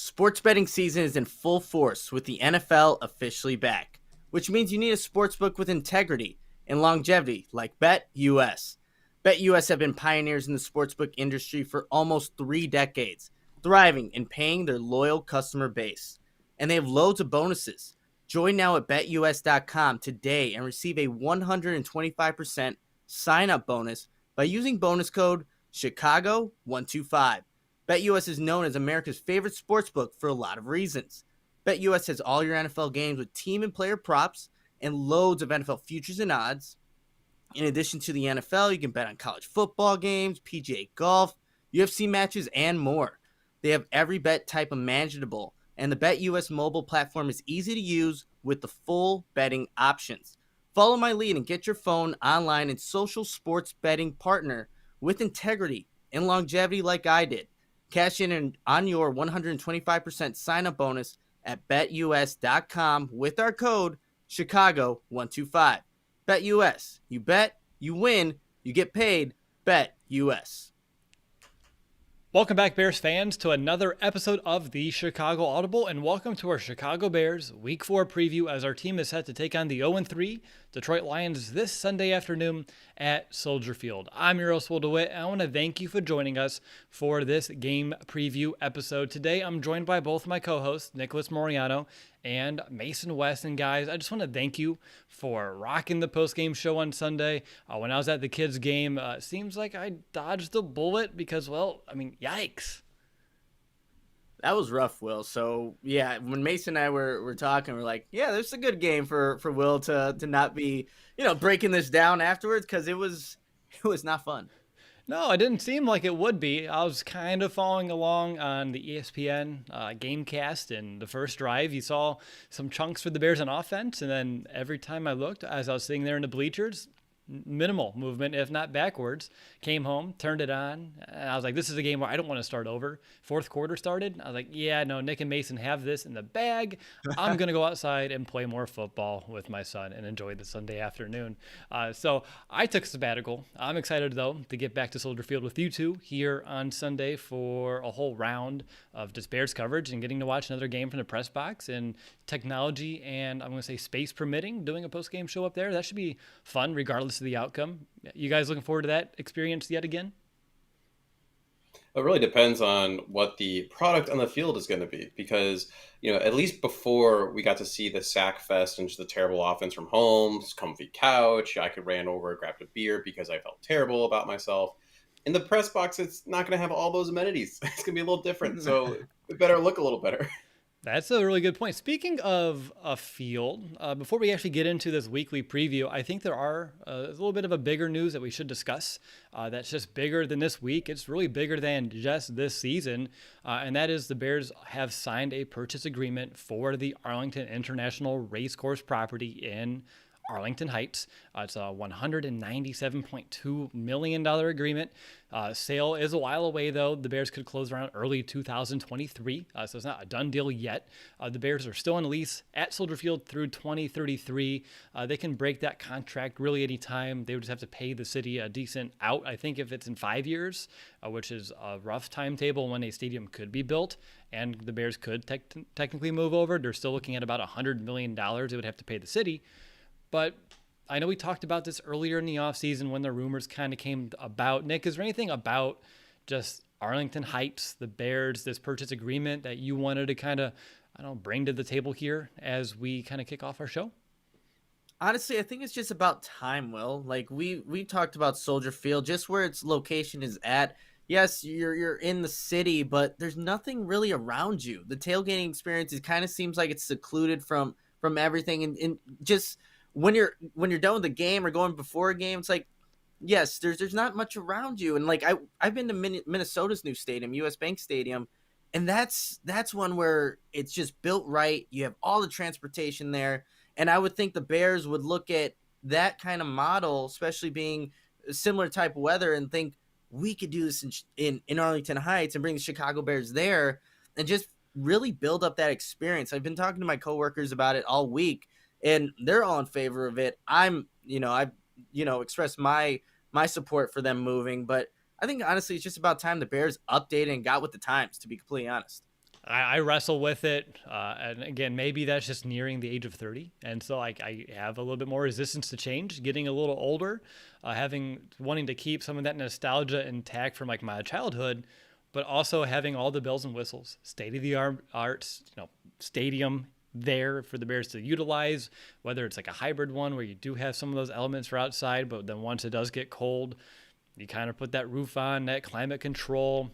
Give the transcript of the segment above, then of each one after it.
Sports betting season is in full force with the NFL officially back, which means you need a sportsbook with integrity and longevity like BetUS. BetUS have been pioneers in the sportsbook industry for almost 3 decades, thriving and paying their loyal customer base. And they have loads of bonuses. Join now at betus.com today and receive a 125% sign up bonus by using bonus code Chicago125. BetUS is known as America's favorite sportsbook for a lot of reasons. BetUS has all your NFL games with team and player props and loads of NFL futures and odds. In addition to the NFL, you can bet on college football games, PGA golf, UFC matches, and more. They have every bet type imaginable, and the BetUS mobile platform is easy to use with the full betting options. Follow my lead and get your phone, online, and social sports betting partner with integrity and longevity like I did. Cash in on your 125% sign-up bonus at betus.com with our code Chicago125. BetUS. You bet, you win, you get paid. BetUS. Welcome back, Bears fans, to another episode of the Chicago Audible, and welcome to our Chicago Bears Week 4 preview as our team is set to take on the 0-3 Detroit Lions this Sunday afternoon at Soldier Field. I'm your host, Will DeWitt, and I want to thank you for joining us for this game preview episode. Today, I'm joined by both my co-hosts, Nicholas Moriano and Mason West. And guys, I just want to thank you for rocking the post-game show on Sunday. When I was at the kids' game, it seems like I dodged a bullet because, well, I mean, yikes. That was rough, Will. So, yeah, when Mason and I were talking, we're like, yeah, this is a good game for Will to not be, breaking this down afterwards because it was not fun. No, it didn't seem like it would be. I was kind of following along on the ESPN Gamecast, and the first drive, you saw some chunks for the Bears on offense, and then every time I looked, as I was sitting there in the bleachers, minimal movement, if not backwards. Came home, turned it on, and I was like, this is a game where I don't want to start over. Fourth quarter started. I was like, yeah, no, Nick and Mason have this in the bag. I'm going to go outside and play more football with my son and enjoy the Sunday afternoon. So I took a sabbatical. I'm excited, though, to get back to Soldier Field with you two here on Sunday for a whole round of just Bears coverage and getting to watch another game from the press box, and technology and I'm going to say space permitting, doing a post-game show up there. That should be fun regardless of the outcome. You guys looking forward to that experience yet again? It really depends on what the product on the field is going to be, because, at least before we got to see the sack fest and just the terrible offense from Holmes, comfy couch, I could ran over, grabbed a beer because I felt terrible about myself. In the press box, it's not going to have all those amenities. It's going to be a little different. So it better look a little better. That's a really good point. Speaking of a field, before we actually get into this weekly preview, I think there are a little bit of a bigger news that we should discuss that's just bigger than this week. It's really bigger than just this season, and that is the Bears have signed a purchase agreement for the Arlington International Racecourse property in Arlington Heights. It's a $197.2 million agreement. Sale is a while away, though. The Bears could close around early 2023, so it's not a done deal yet. The Bears are still on lease at Soldier Field through 2033. They can break that contract really any time. They would just have to pay the city a decent out, I think, if it's in 5 years, which is a rough timetable when a stadium could be built, and the Bears could technically move over. They're still looking at about $100 million they would have to pay the city. But I know we talked about this earlier in the offseason when the rumors kind of came about. Nick, is there anything about just Arlington Heights, the Bears, this purchase agreement that you wanted to kind of, bring to the table here as we kind of kick off our show? Honestly, I think it's just about time, Will. Like we talked about Soldier Field, just where its location is at. Yes, you're in the city, but there's nothing really around you. The tailgating experience, it kind of seems like it's secluded from everything, and just when you're done with the game or going before a game, it's like, yes, there's not much around you. And like I've been to Minnesota's new stadium, US Bank Stadium, and that's one where it's just built right. You have all the transportation there, and I would think the Bears would look at that kind of model, especially being a similar type of weather, and think we could do this in Arlington Heights and bring the Chicago Bears there and just really build up that experience. I've been talking to my coworkers about it all week, and they're all in favor of it. I've expressed my support for them moving, but I think honestly it's just about time the Bears updated and got with the times, to be completely honest. I wrestle with it. And again, maybe that's just nearing the age of 30. And so I have a little bit more resistance to change, getting a little older, wanting to keep some of that nostalgia intact from like my childhood, but also having all the bells and whistles, state of the art, stadium there for the Bears to utilize, whether it's like a hybrid one where you do have some of those elements for outside, but then once it does get cold, you kind of put that roof on, that climate control.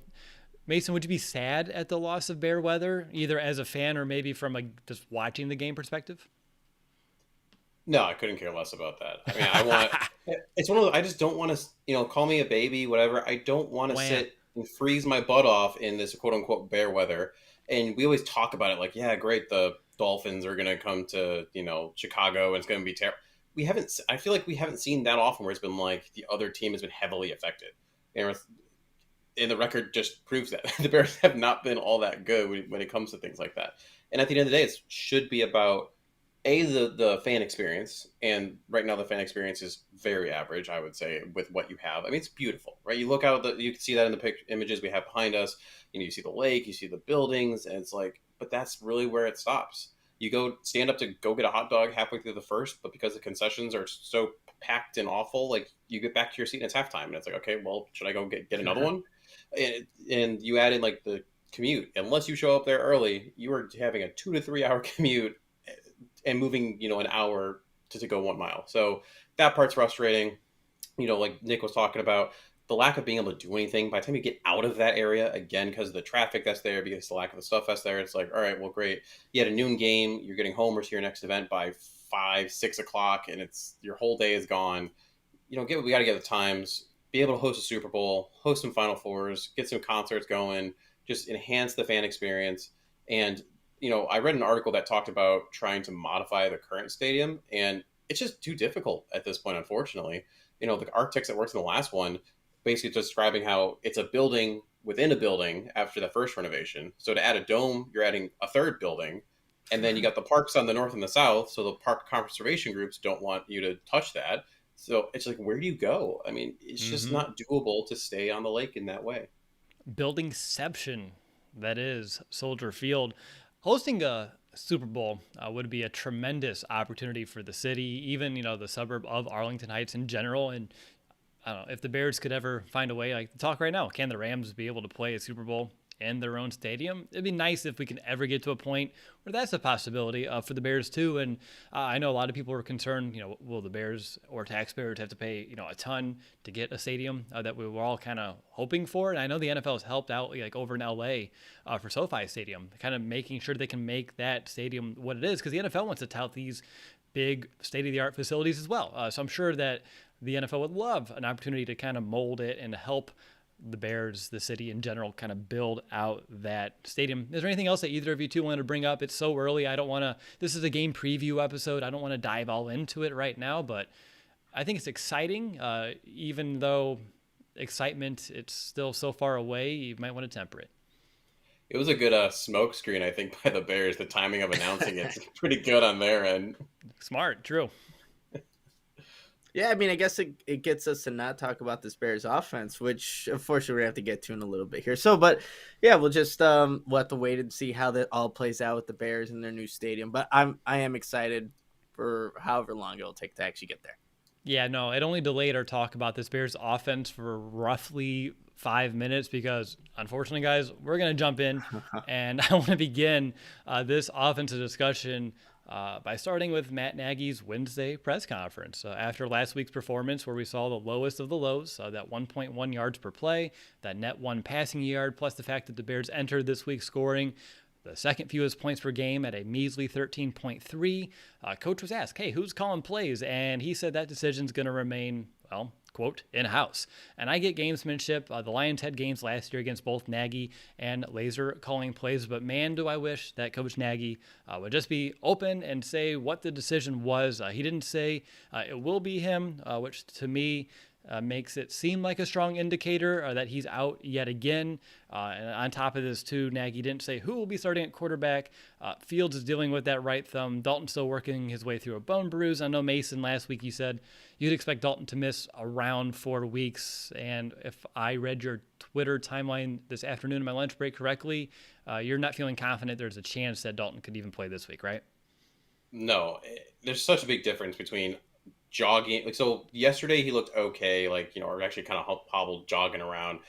Mason, would you be sad at the loss of Bear weather, either as a fan or maybe from just watching the game perspective? No, I couldn't care less about that. I mean, I want it's one of those, I just don't want to, call me a baby, whatever. I don't want to Wham. sit and freeze my butt off in this quote unquote bear weather. And we always talk about it like, yeah, great, the Dolphins are going to come to, Chicago and it's going to be terrible. I feel like we haven't seen that often where it's been like the other team has been heavily affected. And the record just proves that the Bears have not been all that good when it comes to things like that. And at the end of the day, it should be about the fan experience, and right now the fan experience is very average, I would say, with what you have. I mean, it's beautiful, right? You look out, you can see that in the images we have behind us. You see the lake, you see the buildings, and it's like, but that's really where it stops. You go stand up to go get a hot dog halfway through the first, but because the concessions are so packed and awful, like you get back to your seat and it's halftime, and it's like, okay, well, should I go get another one? And you add in like the commute. Unless you show up there early, you are having a 2 to 3 hour commute and moving, an hour to go 1 mile. So that part's frustrating. Like Nick was talking about, the lack of being able to do anything by the time you get out of that area, again, because of the traffic that's there, because of the lack of the stuff that's there, it's like, all right, well, great. You had a noon game, you're getting home or to your next event by 5, 6 o'clock, and it's your whole day is gone. We got to get the times, be able to host a Super Bowl, host some Final Fours, get some concerts going, just enhance the fan experience. And I read an article that talked about trying to modify the current stadium, and it's just too difficult at this point, unfortunately. The architects that worked in the last one basically describing how it's a building within a building after the first renovation. So to add a dome, you're adding a third building, and then you got the parks on the north and the south, so the park conservation groups don't want you to touch that. So it's like, where do you go? I mean, it's just not doable to stay on the lake in that way. Buildingception, that is Soldier Field. Hosting a Super Bowl would be a tremendous opportunity for the city, even the suburb of Arlington Heights in general. And I don't know if the Bears could ever find a way, like to talk right now, can the Rams be able to play a Super Bowl in their own stadium? It'd be nice if we can ever get to a point where that's a possibility for the Bears too. And I know a lot of people are concerned, will the Bears or taxpayers have to pay, a ton to get a stadium that we were all kind of hoping for. And I know the NFL has helped out like over in LA for SoFi Stadium, kind of making sure they can make that stadium what it is, because the NFL wants to tout these big state-of-the-art facilities as well. So I'm sure that the NFL would love an opportunity to kind of mold it and help the Bears, the city in general, kind of build out that stadium. Is there anything else that either of you two want to bring up? It's so early. I don't want to, this is a game preview episode. I don't want to dive all into it right now, but I think it's exciting. Even though excitement, it's still so far away, you might want to temper it. It was a good smoke screen, I think, by the Bears. The timing of announcing it's pretty good on their end. Smart, true. Yeah, I mean, I guess it gets us to not talk about this Bears offense, which unfortunately we have to get to in a little bit here. So, but yeah, we'll just we'll have to wait and see how that all plays out with the Bears in their new stadium. But I am excited for however long it'll take to actually get there. Yeah, no, it only delayed our talk about this Bears offense for roughly 5 minutes because, unfortunately, guys, we're going to jump in, and I want to begin this offensive discussion by starting with Matt Nagy's Wednesday press conference. After last week's performance where we saw the lowest of the lows, that 1.1 yards per play, that net one passing yard, plus the fact that the Bears entered this week scoring the second fewest points per game at a measly 13.3. Coach was asked, hey, who's calling plays? And he said that decision's going to remain, well, quote, in-house. And I get gamesmanship. The Lions had games last year against both Nagy and Laser calling plays, but man, do I wish that Coach Nagy would just be open and say what the decision was. He didn't say it will be him, which to me, makes it seem like a strong indicator that he's out yet again. And on top of this, too, Nagy didn't say who will be starting at quarterback. Fields is dealing with that right thumb. Dalton's still working his way through a bone bruise. I know Mason last week you said you'd expect Dalton to miss around 4 weeks. And if I read your Twitter timeline this afternoon in my lunch break correctly, you're not feeling confident there's a chance that Dalton could even play this week, right? No, there's such a big difference between jogging. Like, so yesterday he looked okay, like, or actually kind of hobbled jogging around.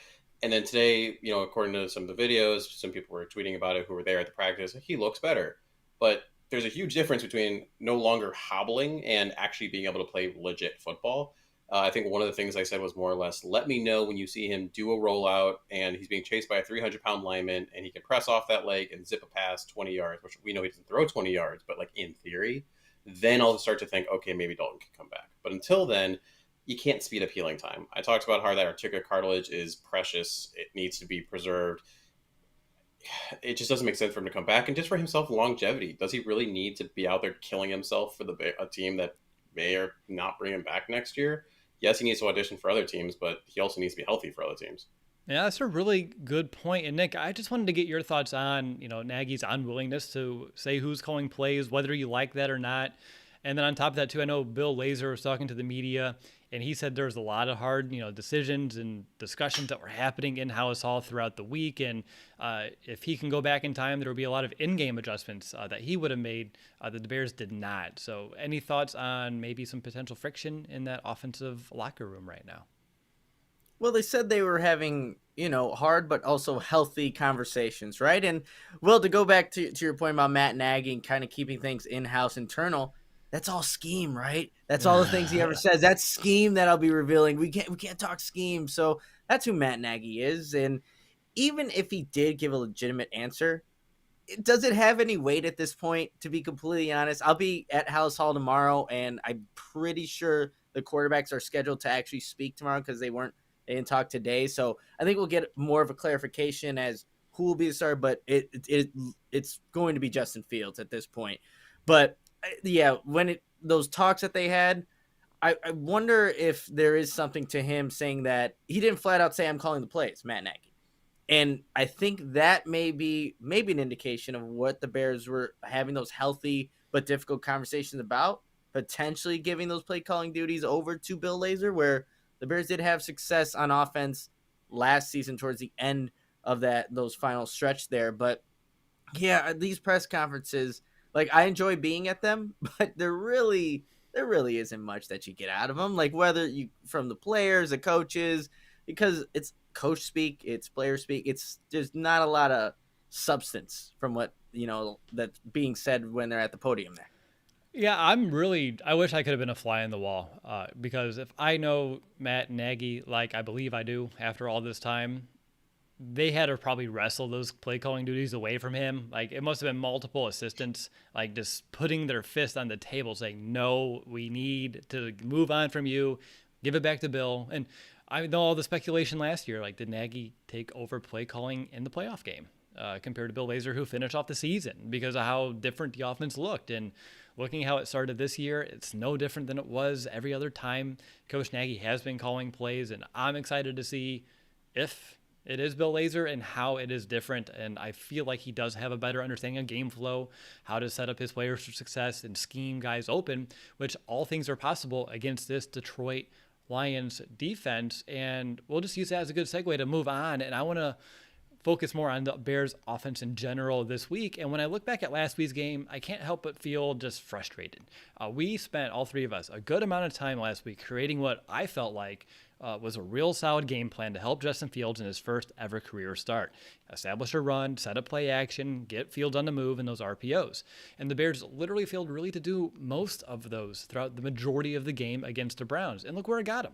And then today, according to some of the videos, some people were tweeting about it who were there at the practice, he looks better. But there's a huge difference between no longer hobbling and actually being able to play legit football. I think one of the things I said was more or less, let me know when you see him do a rollout and he's being chased by a 300-pound lineman and he can press off that leg and zip a pass 20 yards, which we know he doesn't throw 20 yards, but like in theory, then I'll start to think, okay, maybe Dalton can come back. But until then, you can't speed up healing time. I talked about how that articular cartilage is precious. It needs to be preserved. It just doesn't make sense for him to come back. And just for himself, longevity. Does he really need to be out there killing himself for a team that may or not bring him back next year? Yes, he needs to audition for other teams, but he also needs to be healthy for other teams. Yeah, that's a really good point. And Nick, I just wanted to get your thoughts on, Nagy's unwillingness to say who's calling plays, whether you like that or not. And then on top of that, too, I know Bill Lazor was talking to the media, and he said there's a lot of hard, decisions and discussions that were happening in-house all throughout the week. And if he can go back in time, there will be a lot of in-game adjustments that he would have made that the Bears did not. So any thoughts on maybe some potential friction in that offensive locker room right now? Well, they said they were having, hard but also healthy conversations, right? And, well, to go back to your point about Matt Nagy and kind of keeping things in-house internal, that's all scheme, right? That's all the things he ever says. That's scheme that I'll be revealing. We can't talk scheme. So that's who Matt Nagy is. And even if he did give a legitimate answer, does it have any weight at this point? To be completely honest, I'll be at House Hall tomorrow, and I'm pretty sure the quarterbacks are scheduled to actually speak tomorrow because they didn't talk today. So I think we'll get more of a clarification as who will be the starter, but it's going to be Justin Fields at this point. But yeah, those talks that they had, I wonder if there is something to him saying that he didn't flat out say I'm calling the plays, Matt Nagy. And I think that may be an indication of what the Bears were having those healthy but difficult conversations about, potentially giving those play calling duties over to Bill Lazor, where the Bears did have success on offense last season towards the end of those final stretch there. But yeah, these press conferences, like, I enjoy being at them, but there really isn't much that you get out of them. Like, whether you from the players, the coaches, because it's coach speak, it's player speak. There's not a lot of substance from what that's being said when they're at the podium there. Yeah, I wish I could have been a fly in the wall because if I know Matt Nagy, like I believe I do after all this time, they had to probably wrestle those play calling duties away from him. Like, it must have been multiple assistants, like, just putting their fist on the table saying, no, we need to move on from you, give it back to Bill. And I know all the speculation last year, like, did Nagy take over play calling in the playoff game compared to Bill Lazor, who finished off the season because of how different the offense looked? And looking how it started this year, it's no different than it was every other time. Coach Nagy has been calling plays, and I'm excited to see if it is Bill Lazor and how it is different. And I feel like he does have a better understanding of game flow, how to set up his players for success and scheme guys open, which all things are possible against this Detroit Lions defense. And we'll just use that as a good segue to move on. And I want to focus more on the Bears offense in general this week. And when I look back at last week's game, I can't help but feel just frustrated. We spent, all three of us, a good amount of time last week creating what I felt like was a real solid game plan to help Justin Fields in his first ever career start. Establish a run, set up play action, get Fields on the move in those RPOs. And the Bears literally failed really to do most of those throughout the majority of the game against the Browns. And look where it got them.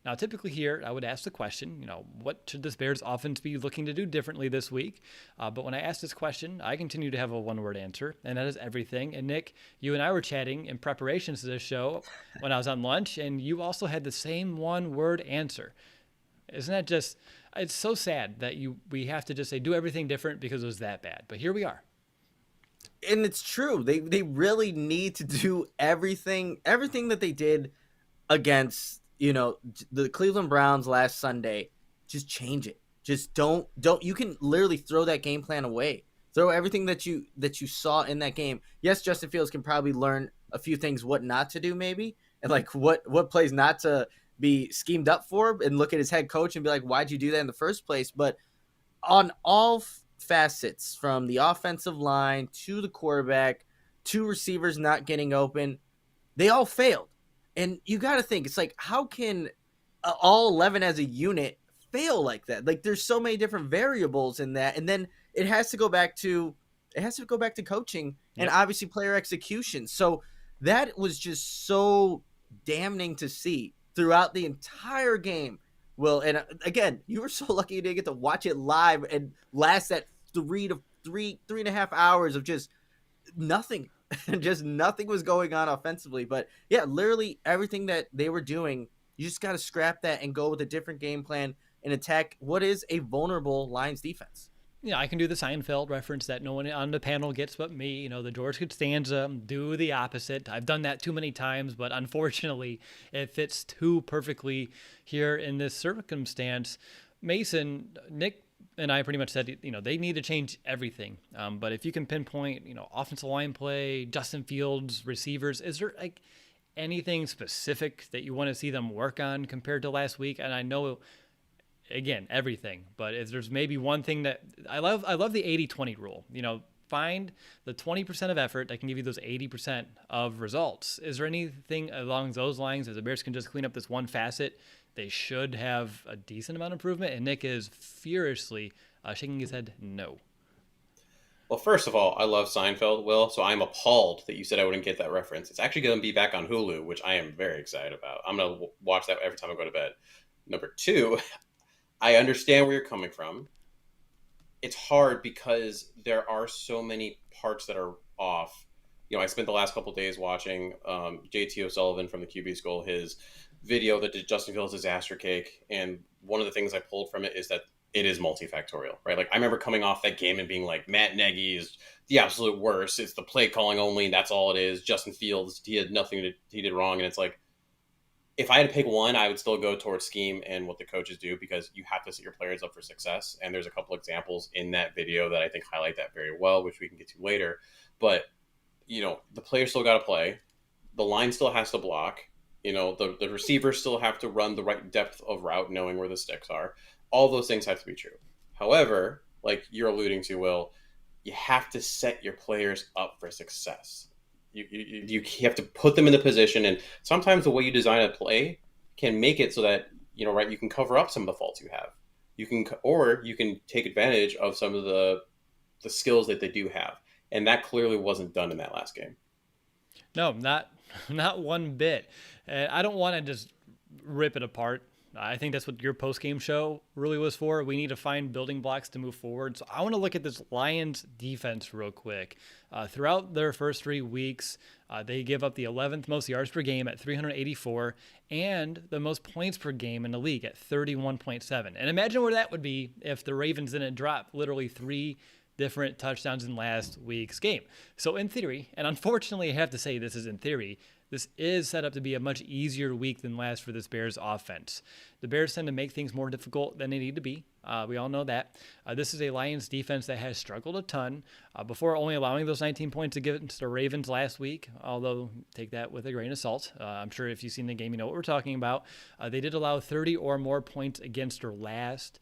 Now, typically here, I would ask the question, what should this Bears offense be looking to do differently this week? But when I ask this question, I continue to have a one-word answer, and that is everything. And Nick, you and I were chatting in preparations to this show when I was on lunch, and you also had the same one-word answer. Isn't that just, it's so sad that we have to just say do everything different because it was that bad. But here we are. And it's true. They really need to do everything that they did against the Cleveland Browns last Sunday, just change it. Just don't you can literally throw that game plan away. Throw everything that you saw in that game. Yes, Justin Fields can probably learn a few things what not to do maybe, and like what plays not to be schemed up for, and look at his head coach and be like, why'd you do that in the first place? But on all facets, from the offensive line to the quarterback to receivers not getting open, they all failed. And you got to think, it's like, how can all 11 as a unit fail like that? Like, there's so many different variables in that. And then it has to go back to coaching and obviously player execution. So that was just so damning to see throughout the entire game. Will, and again, you were so lucky you didn't get to watch it live and last that three and a half hours of just nothing. Just nothing was going on offensively. But yeah, literally everything that they were doing, you just got to scrap that and go with a different game plan and attack what is a vulnerable Lions defense. Yeah, I can do the Seinfeld reference that no one on the panel gets but me. The George Costanza, do the opposite. I've done that too many times, but unfortunately, it fits too perfectly here in this circumstance. Mason, Nick and I pretty much said, they need to change everything. But if you can pinpoint, offensive line play, Justin Fields, receivers, is there like anything specific that you want to see them work on compared to last week? And I know, again, everything, but if there's maybe one thing that I love the 80-20 rule. Find the 20% of effort that can give you those 80% of results. Is there anything along those lines, if the Bears can just clean up this one facet, they should have a decent amount of improvement? And Nick is furiously shaking his head no. Well, first of all, I love Seinfeld, Will, so I'm appalled that you said I wouldn't get that reference. It's actually going to be back on Hulu, which I am very excited about. I'm going to watch that every time I go to bed. Number two, I understand where you're coming from. It's hard because there are so many parts that are off. I spent the last couple of days watching JT O'Sullivan from the QB School, his video that did Justin Fields' disaster cake. And one of the things I pulled from it is that it is multifactorial, right? Like, I remember coming off that game and being like, Matt Nagy is the absolute worst. It's the play calling only. That's all it is. Justin Fields, he did wrong. And it's like, if I had to pick one, I would still go towards scheme and what the coaches do, because you have to set your players up for success. And there's a couple examples in that video that I think highlight that very well, which we can get to later. But, the players still got to play. The line still has to block. The receivers still have to run the right depth of route, knowing where the sticks are. All those things have to be true. However, like you're alluding to, Will, you have to set your players up for success. You have to put them in the position, and sometimes the way you design a play can make it so that you can cover up some of the faults you have. You can take advantage of some of the skills that they do have, and that clearly wasn't done in that last game. No, not one bit. I don't want to just rip it apart. I think that's what your post-game show really was for. We need to find building blocks to move forward. So I want to look at this Lions defense real quick. Throughout their first 3 weeks, they give up the 11th most yards per game at 384 and the most points per game in the league at 31.7. And imagine where that would be if the Ravens didn't drop literally 3 different touchdowns in last week's game. So in theory, and unfortunately I have to say this is in theory, this is set up to be a much easier week than last for this Bears offense. The Bears tend to make things more difficult than they need to be. We all know that. This is a Lions defense that has struggled a ton before only allowing those 19 points against the Ravens last week, although take that with a grain of salt. I'm sure if you've seen the game, you know what we're talking about. They did allow 30 or more points against their last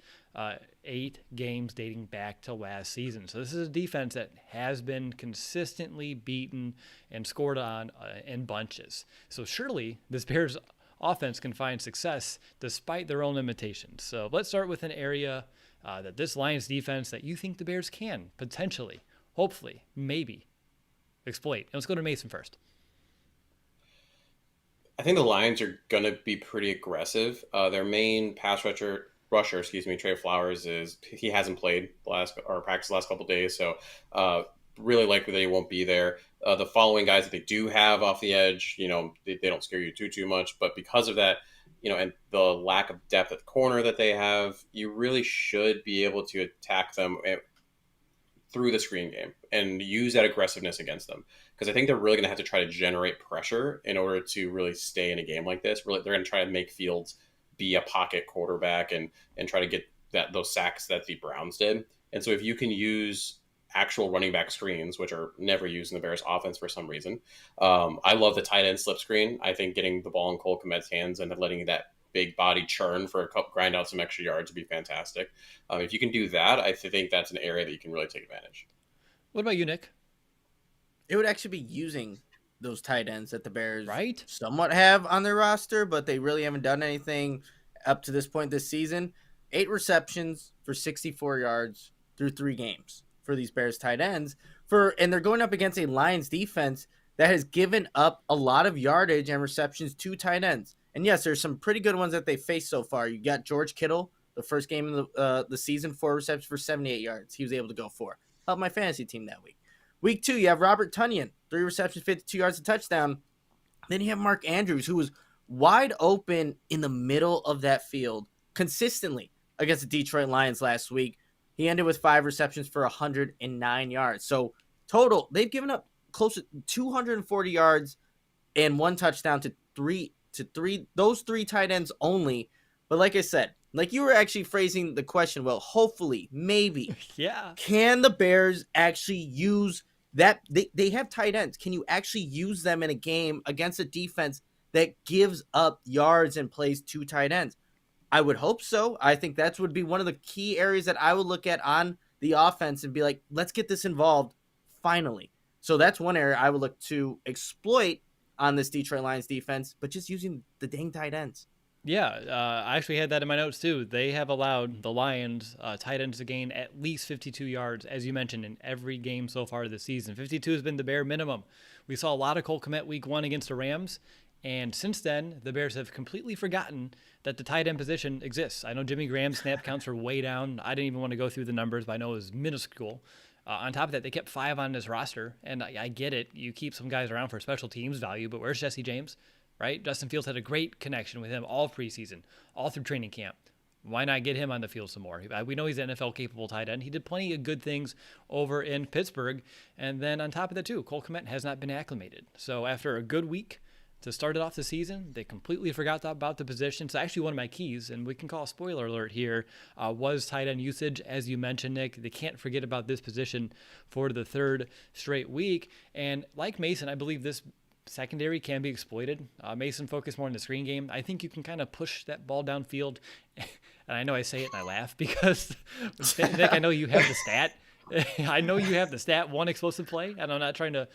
8 games dating back to last season. So this is a defense that has been consistently beaten and scored on in bunches. So surely this Bears offense can find success despite their own limitations. So let's start with an area that this Lions defense that you think the Bears can potentially, hopefully, maybe exploit. And let's go to Mason first. I think the Lions are going to be pretty aggressive. Their main pass rusher, Trey Flowers, he hasn't played practiced the last couple of days, so really likely that he won't be there. The following guys that they do have off the edge, they don't scare you too much, but because of that, and the lack of depth at the corner that they have, you really should be able to attack them through the screen game and use that aggressiveness against them. because I think they're really going to have to try to generate pressure in order to really stay in a game like this. Really, they're going to try to make Fields be a pocket quarterback and try to get those sacks that the Browns did. And so if you can use actual running back screens, which are never used in the Bears offense for some reason. I love the tight end slip screen. I think getting the ball in Cole Kmet's hands and letting that big body churn for a couple, grind out some extra yards would be fantastic. If you can do that, I think that's an area that you can really take advantage. What about you, Nick? It would actually be using those tight ends that the Bears Right? somewhat have on their roster, but they really haven't done anything up to this point this season. 8 receptions for 64 yards through 3 games for these Bears tight ends. And they're going up against a Lions defense that has given up a lot of yardage and receptions to tight ends. And yes, there's some pretty good ones that they faced so far. You got George Kittle, the first game of the season, 4 receptions for 78 yards. He was able to go for. Helped my fantasy team that week. Week 2, you have Robert Tonyan, 3 receptions, 52 yards, a touchdown. Then you have Mark Andrews, who was wide open in the middle of that field consistently against the Detroit Lions last week. He ended with 5 receptions for 109 yards. So total, they've given up close to 240 yards and 1 touchdown to those 3 tight ends only. But like I said, like you were actually phrasing the question, well, hopefully, maybe. Yeah. Can the Bears actually use that? They have tight ends. Can you actually use them in a game against a defense that gives up yards and plays 2 tight ends? I would hope so. I think that would be one of the key areas that I would look at on the offense and be like, let's get this involved finally. So that's one area I would look to exploit on this Detroit Lions defense, but just using the dang tight ends. Yeah, I actually had that in my notes too. They have allowed the Lions tight ends to gain at least 52 yards, as you mentioned, in every game so far this season. 52 has been the bare minimum. We saw a lot of Cole Kmet week 1 against the Rams, and since then, the Bears have completely forgotten that the tight end position exists. I know Jimmy Graham's snap counts are way down. I didn't even want to go through the numbers, but I know it was minuscule. On top of that, they kept 5 on this roster, and I get it. You keep some guys around for special teams value, but where's Jesse James? Right? Justin Fields had a great connection with him all preseason, all through training camp. Why not get him on the field some more? We know he's an NFL-capable tight end. He did plenty of good things over in Pittsburgh. And then on top of that, too, Cole Kmet has not been acclimated. So after a good week to start it off the season, they completely forgot about the position. So actually one of my keys, and we can call a spoiler alert here, was tight end usage. As you mentioned, Nick, they can't forget about this position for the 3rd straight week. And like Mason, I believe this secondary can be exploited. Mason focused more on the screen game. I think you can kind of push that ball downfield. And I know I say it and I laugh because, Nick, I know you have the stat. I know you have the stat, 1 explosive play, and I'm not trying to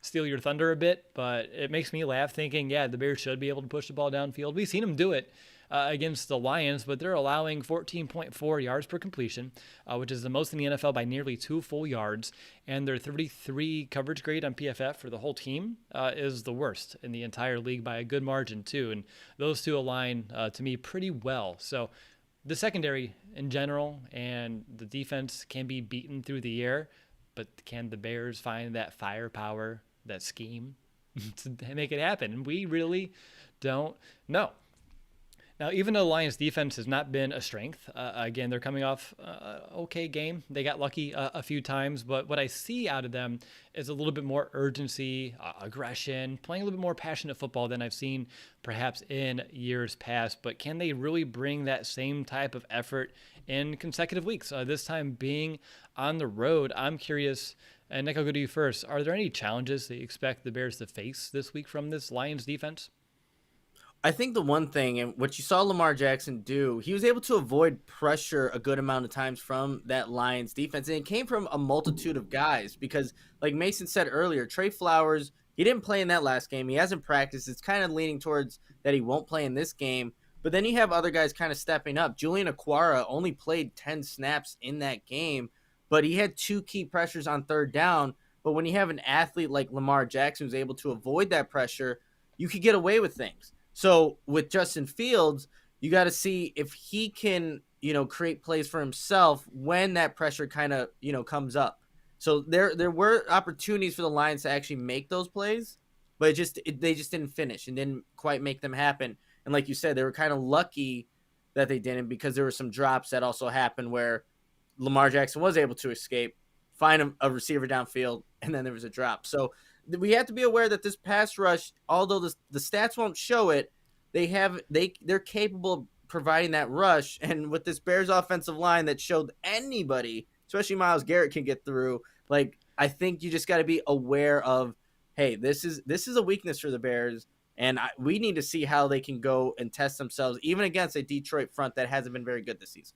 steal your thunder a bit, but it makes me laugh thinking, yeah, the Bears should be able to push the ball downfield. We've seen them do it against the Lions, but they're allowing 14.4 yards per completion, which is the most in the NFL by nearly 2 full yards. And their 33 coverage grade on PFF for the whole team is the worst in the entire league by a good margin, too. And those 2 align to me pretty well. So the secondary in general and the defense can be beaten through the air, but can the Bears find that firepower, that scheme to make it happen? And we really don't know. Now, even though the Lions defense has not been a strength, again, they're coming off okay game. They got lucky a few times, but what I see out of them is a little bit more urgency, aggression, playing a little bit more passionate football than I've seen perhaps in years past. But can they really bring that same type of effort in consecutive weeks? This time being on the road, I'm curious. And Nick, I'll go to you first. Are there any challenges that you expect the Bears to face this week from this Lions defense? I think the one thing, and what you saw Lamar Jackson do, he was able to avoid pressure a good amount of times from that Lions defense. And it came from a multitude of guys because, like Mason said earlier, Trey Flowers, he didn't play in that last game. He hasn't practiced. It's kind of leaning towards that he won't play in this game. But then you have other guys kind of stepping up. Julian Okwara only played 10 snaps in that game, but he had 2 key pressures on 3rd down. But when you have an athlete like Lamar Jackson who's able to avoid that pressure, you could get away with things. So with Justin Fields, you got to see if he can, create plays for himself when that pressure kind of, comes up. So there were opportunities for the Lions to actually make those plays, but they just didn't finish and didn't quite make them happen. And like you said, they were kind of lucky that they didn't because there were some drops that also happened where Lamar Jackson was able to escape, find a receiver downfield, and then there was a drop. So we have to be aware that this pass rush, although the stats won't show it, they're capable of providing that rush. And with this Bears offensive line that showed anybody, especially Myles Garrett, can get through, like, I think you just got to be aware of, hey, this is a weakness for the Bears, and we need to see how they can go and test themselves, even against a Detroit front that hasn't been very good this season.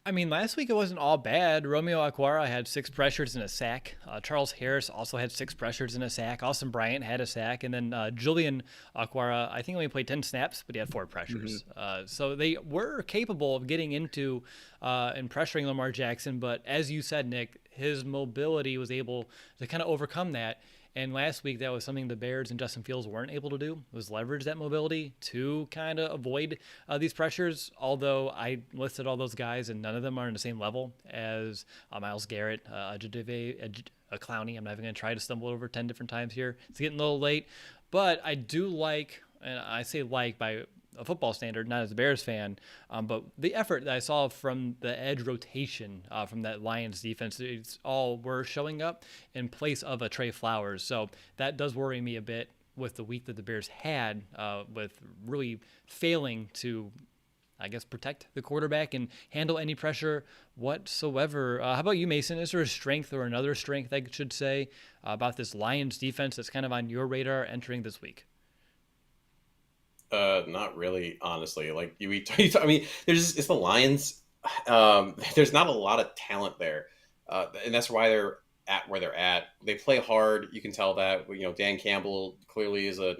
I mean, last week it wasn't all bad. Romeo Aquara had 6 pressures and a sack. Charles Harris also had 6 pressures and a sack. Austin Bryant had a sack. And then Julian Aquara, I think only played 10 snaps, but he had 4 pressures. So they were capable of getting into and pressuring Lamar Jackson. But as you said, Nick, his mobility was able to kind of overcome that. And last week, that was something the Bears and Justin Fields weren't able to do, was leverage that mobility to kind of avoid these pressures. Although I listed all those guys, and none of them are on the same level as Myles Garrett, Clowney. I'm not even going to try to stumble over 10 different times here. It's getting a little late. But I do like, and I say like by a football standard, not as a Bears fan, but the effort that I saw from the edge rotation from that Lions defense, it's all were showing up in place of a Trey Flowers. So that does worry me a bit with the week that the Bears had, with really failing to, I guess, protect the quarterback and handle any pressure whatsoever. How about you, Mason? Is there a strength, or another strength, I should say, about this Lions defense that's kind of on your radar entering this week? Not really, honestly. Like I mean, it's the Lions. There's not a lot of talent there, and that's why they're at where they're at. They play hard. You can tell that. Dan Campbell clearly is a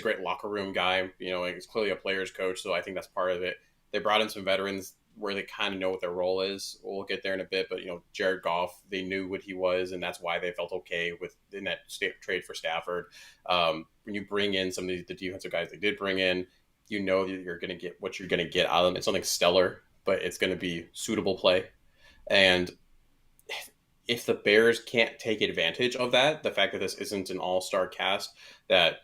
great locker room guy. He's clearly a player's coach, so I think that's part of it. They brought in some veterans where they kind of know what their role is. We'll get there in a bit, but Jared Goff, they knew what he was, and that's why they felt okay in that trade for Stafford. When you bring in some of the defensive guys they did bring in, that you're going to get what you're going to get out of them. It's something stellar, but it's going to be suitable play. And if the Bears can't take advantage of that, the fact that this isn't an all-star cast, that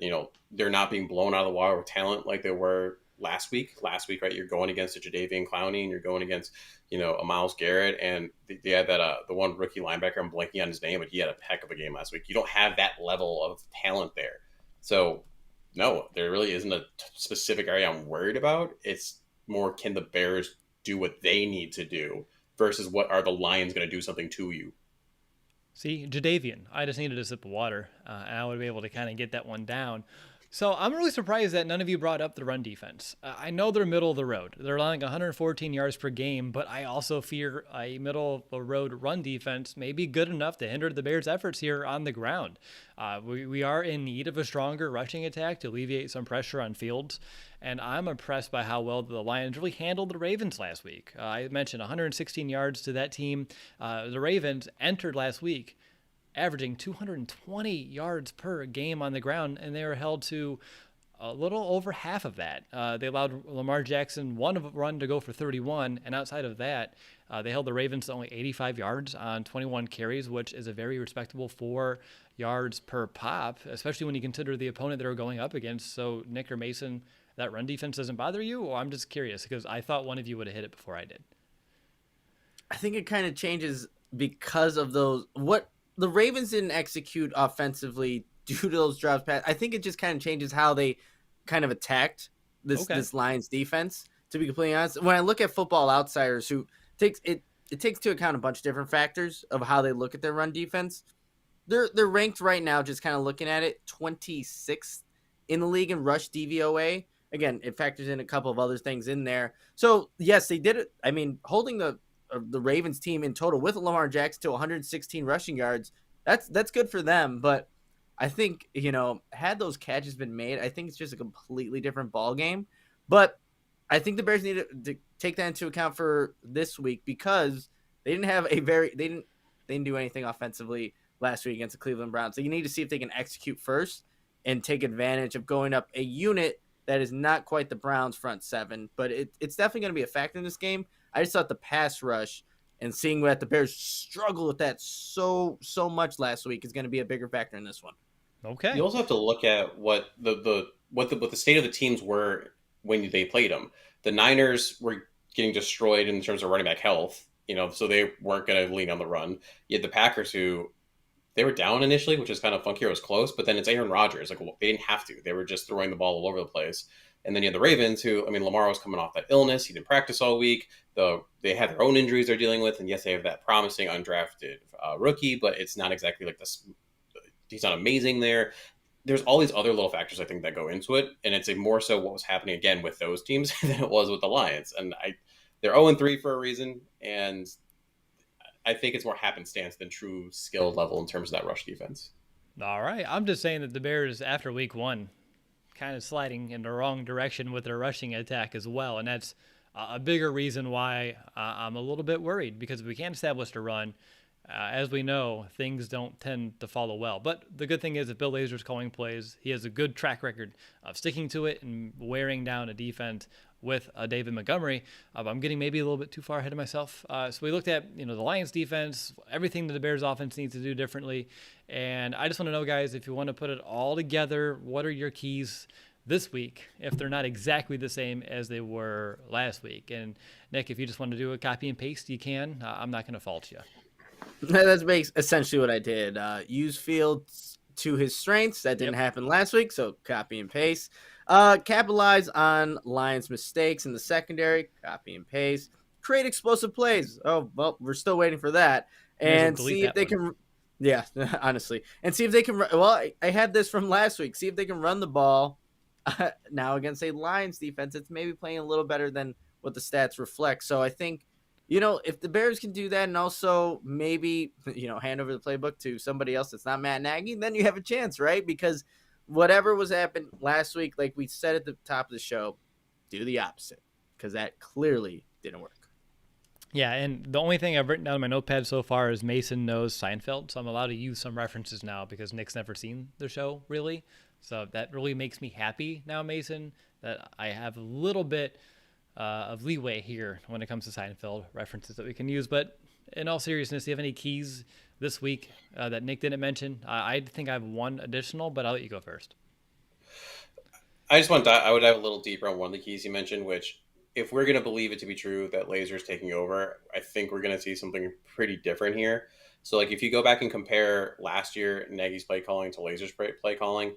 they're not being blown out of the water with talent like they were last week, right? You're going against a Jadeveon Clowney, and you're going against a Myles Garrett, and they had that the one rookie linebacker, I'm blanking on his name, but he had a heck of a game last week. You don't have that level of talent there. So no, there really isn't a specific area I'm worried about. It's more, can the Bears do what they need to do versus what are the Lions going to do something to you? See, Jadeveon, I just needed a sip of water, and I would be able to kind of get that one down. So I'm really surprised that none of you brought up the run defense. I know they're middle of the road. They're allowing 114 yards per game, but I also fear a middle of the road run defense may be good enough to hinder the Bears' efforts here on the ground. We are in need of a stronger rushing attack to alleviate some pressure on Fields, and I'm impressed by how well the Lions really handled the Ravens last week. I mentioned 116 yards to that team. The Ravens entered last week averaging 220 yards per game on the ground, and they were held to a little over half of that. They allowed Lamar Jackson one run to go for 31, and outside of that, they held the Ravens to only 85 yards on 21 carries, which is a very respectable 4 yards per pop, especially when you consider the opponent they were going up against. So, Nick or Mason, that run defense doesn't bother you? Or I'm just curious, because I thought one of you would have hit it before I did. I think it kind of changes because of what the Ravens didn't execute offensively due to those drops pass. I think it just kind of changes how they kind of attacked this Lions defense, to be completely honest. When I look at Football Outsiders, who takes into account a bunch of different factors of how they look at their run defense, they're ranked right now, just kind of looking at it, 26th in the league in rush DVOA. Again, it factors in a couple of other things in there. So yes, they did it. I mean, holding the Ravens team in total with Lamar Jackson to 116 rushing yards, that's good for them. But I think, had those catches been made, I think it's just a completely different ball game. But I think the Bears need to take that into account for this week, because they didn't do anything offensively last week against the Cleveland Browns. So you need to see if they can execute first and take advantage of going up a unit that is not quite the Browns front seven, but it's definitely going to be a factor in this game. I just thought the pass rush and seeing that the Bears struggle with that so much last week is going to be a bigger factor in this one. Okay. You also have to look at what the state of the teams were when they played them. The Niners were getting destroyed in terms of running back health, so they weren't going to lean on the run. You had the Packers, who they were down initially, which is kind of funky. It was close, but then it's Aaron Rodgers. Like, well, they didn't have to. They were just throwing the ball all over the place. And then you had the Ravens, who, I mean, Lamar was coming off that illness. He didn't practice all week. They had their own injuries they're dealing with. And yes, they have that promising undrafted rookie, but it's not exactly like this. He's not amazing there. There's all these other little factors, I think, that go into it. And it's a more so what was happening again with those teams than it was with the Lions. And they're 0-3 for a reason. And I think it's more happenstance than true skill level in terms of that rush defense. All right. I'm just saying that the Bears, after week one, kind of sliding in the wrong direction with their rushing attack as well. And that's a bigger reason why I'm a little bit worried, because if we can't establish the run, as we know, things don't tend to follow well. But the good thing is that Bill Lazor's calling plays. He has a good track record of sticking to it and wearing down a defense with David Montgomery. I'm getting maybe a little bit too far ahead of myself. So we looked at the Lions defense, everything that the Bears offense needs to do differently. And I just want to know, guys, if you want to put it all together, what are your keys this week if they're not exactly the same as they were last week? And Nick, if you just want to do a copy and paste, you can. I'm not going to fault you. That's essentially what I did. Use Fields to his strengths. That didn't happen last week, so copy and paste. Capitalize on Lions' mistakes in the secondary. Copy and paste. Create explosive plays. Oh, well, we're still waiting for that. And see if they can. Yeah, honestly. And see if they can. Well, I had this from last week. See if they can run the ball now against a Lions defense. It's maybe playing a little better than what the stats reflect. So I think, if the Bears can do that and also maybe, hand over the playbook to somebody else that's not Matt Nagy, then you have a chance, right? Because whatever was happened last week, like we said at the top of the show, do the opposite, because that clearly didn't work. Yeah, and the only thing I've written down in my notepad so far is Mason knows Seinfeld, so I'm allowed to use some references now because Nick's never seen the show, really. So that really makes me happy now, Mason, that I have a little bit of leeway here when it comes to Seinfeld references that we can use. But in all seriousness, do you have any keys this week that Nick didn't mention? I think I have one additional, but I'll let you go first. I would dive a little deeper on one of the keys you mentioned, which, if we're going to believe it to be true that Lazor's taking over, I think we're going to see something pretty different here. So, like, if you go back and compare last year Nagy's play calling to Lazor's play calling,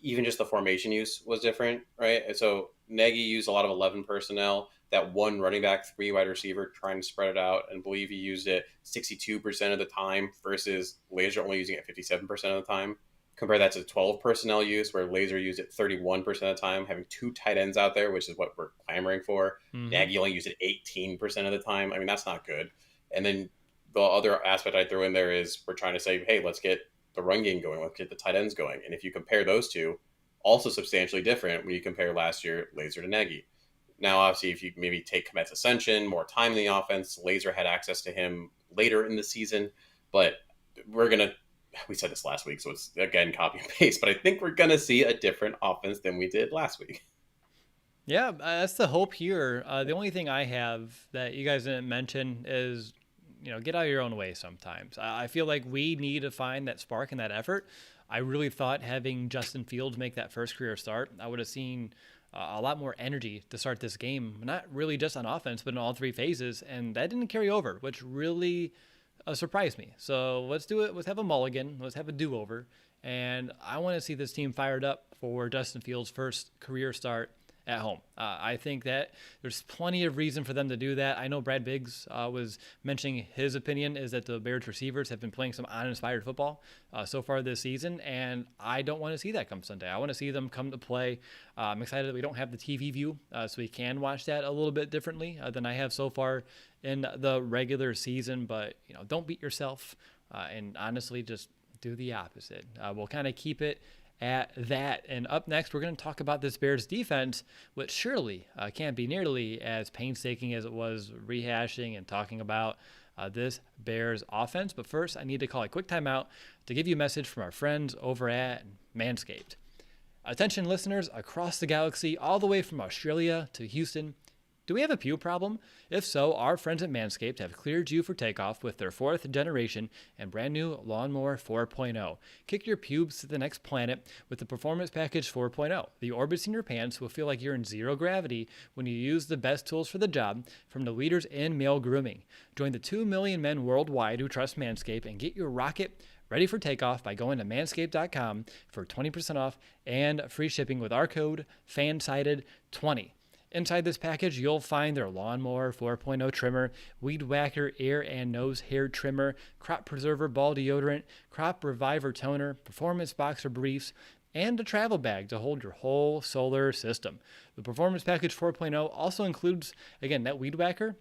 even just the formation use was different, right? And so Nagy used a lot of 11 personnel, that one running back, 3 wide receiver, trying to spread it out, and believe he used it 62% of the time versus Lazor only using it 57% of the time. Compare that to 12 personnel use, where Lazor used it 31% of the time, having 2 tight ends out there, which is what we're clamoring for. Mm-hmm. Nagy only used it 18% of the time. I mean, that's not good. And then the other aspect I throw in there is we're trying to say, hey, let's get the run game going, let's get the tight ends going. And if you compare those two, also substantially different when you compare last year Lazor to Nagy. Now, obviously, if you maybe take Komet's ascension, more time in the offense, Lazor had access to him later in the season. But we said this last week, so it's, again, copy and paste. But I think we're going to see a different offense than we did last week. Yeah, that's the hope here. The only thing I have that you guys didn't mention is, get out of your own way sometimes. I feel like we need to find that spark and that effort. I really thought having Justin Fields make that first career start, I would have seen a lot more energy to start this game, not really just on offense, but in all 3 phases. And that didn't carry over, which really surprised me. So let's do it. Let's have a mulligan. Let's have a do-over. And I want to see this team fired up for Justin Fields' first career start at home. I think that there's plenty of reason for them to do that. I know Brad Biggs was mentioning his opinion is that the Bears receivers have been playing some uninspired football so far this season, and I don't want to see that come Sunday. I want to see them come to play. I'm excited that we don't have the TV view, so we can watch that a little bit differently than I have so far in the regular season. But don't beat yourself, and honestly, just do the opposite. We'll kind of keep it at that. And up next, we're going to talk about this Bears defense, which surely can't be nearly as painstaking as it was rehashing and talking about this Bears offense. But first, I need to call a quick timeout to give you a message from our friends over at Manscaped. Attention listeners across the galaxy, all the way from Australia to Houston. Do we have a pube problem? If so, our friends at Manscaped have cleared you for takeoff with their 4th generation and brand new Lawnmower 4.0. Kick your pubes to the next planet with the Performance Package 4.0. The orbits in your pants will feel like you're in zero gravity when you use the best tools for the job from the leaders in male grooming. Join the 2 million men worldwide who trust Manscaped and get your rocket ready for takeoff by going to manscaped.com for 20% off and free shipping with our code FANSIDED20. Inside this package, you'll find their Lawnmower 4.0 trimmer, Weed Whacker ear and nose hair trimmer, Crop Preserver ball deodorant, Crop Reviver toner, Performance boxer briefs, and a travel bag to hold your whole solar system. The Performance Package 4.0 also includes, again, that Weed Whacker,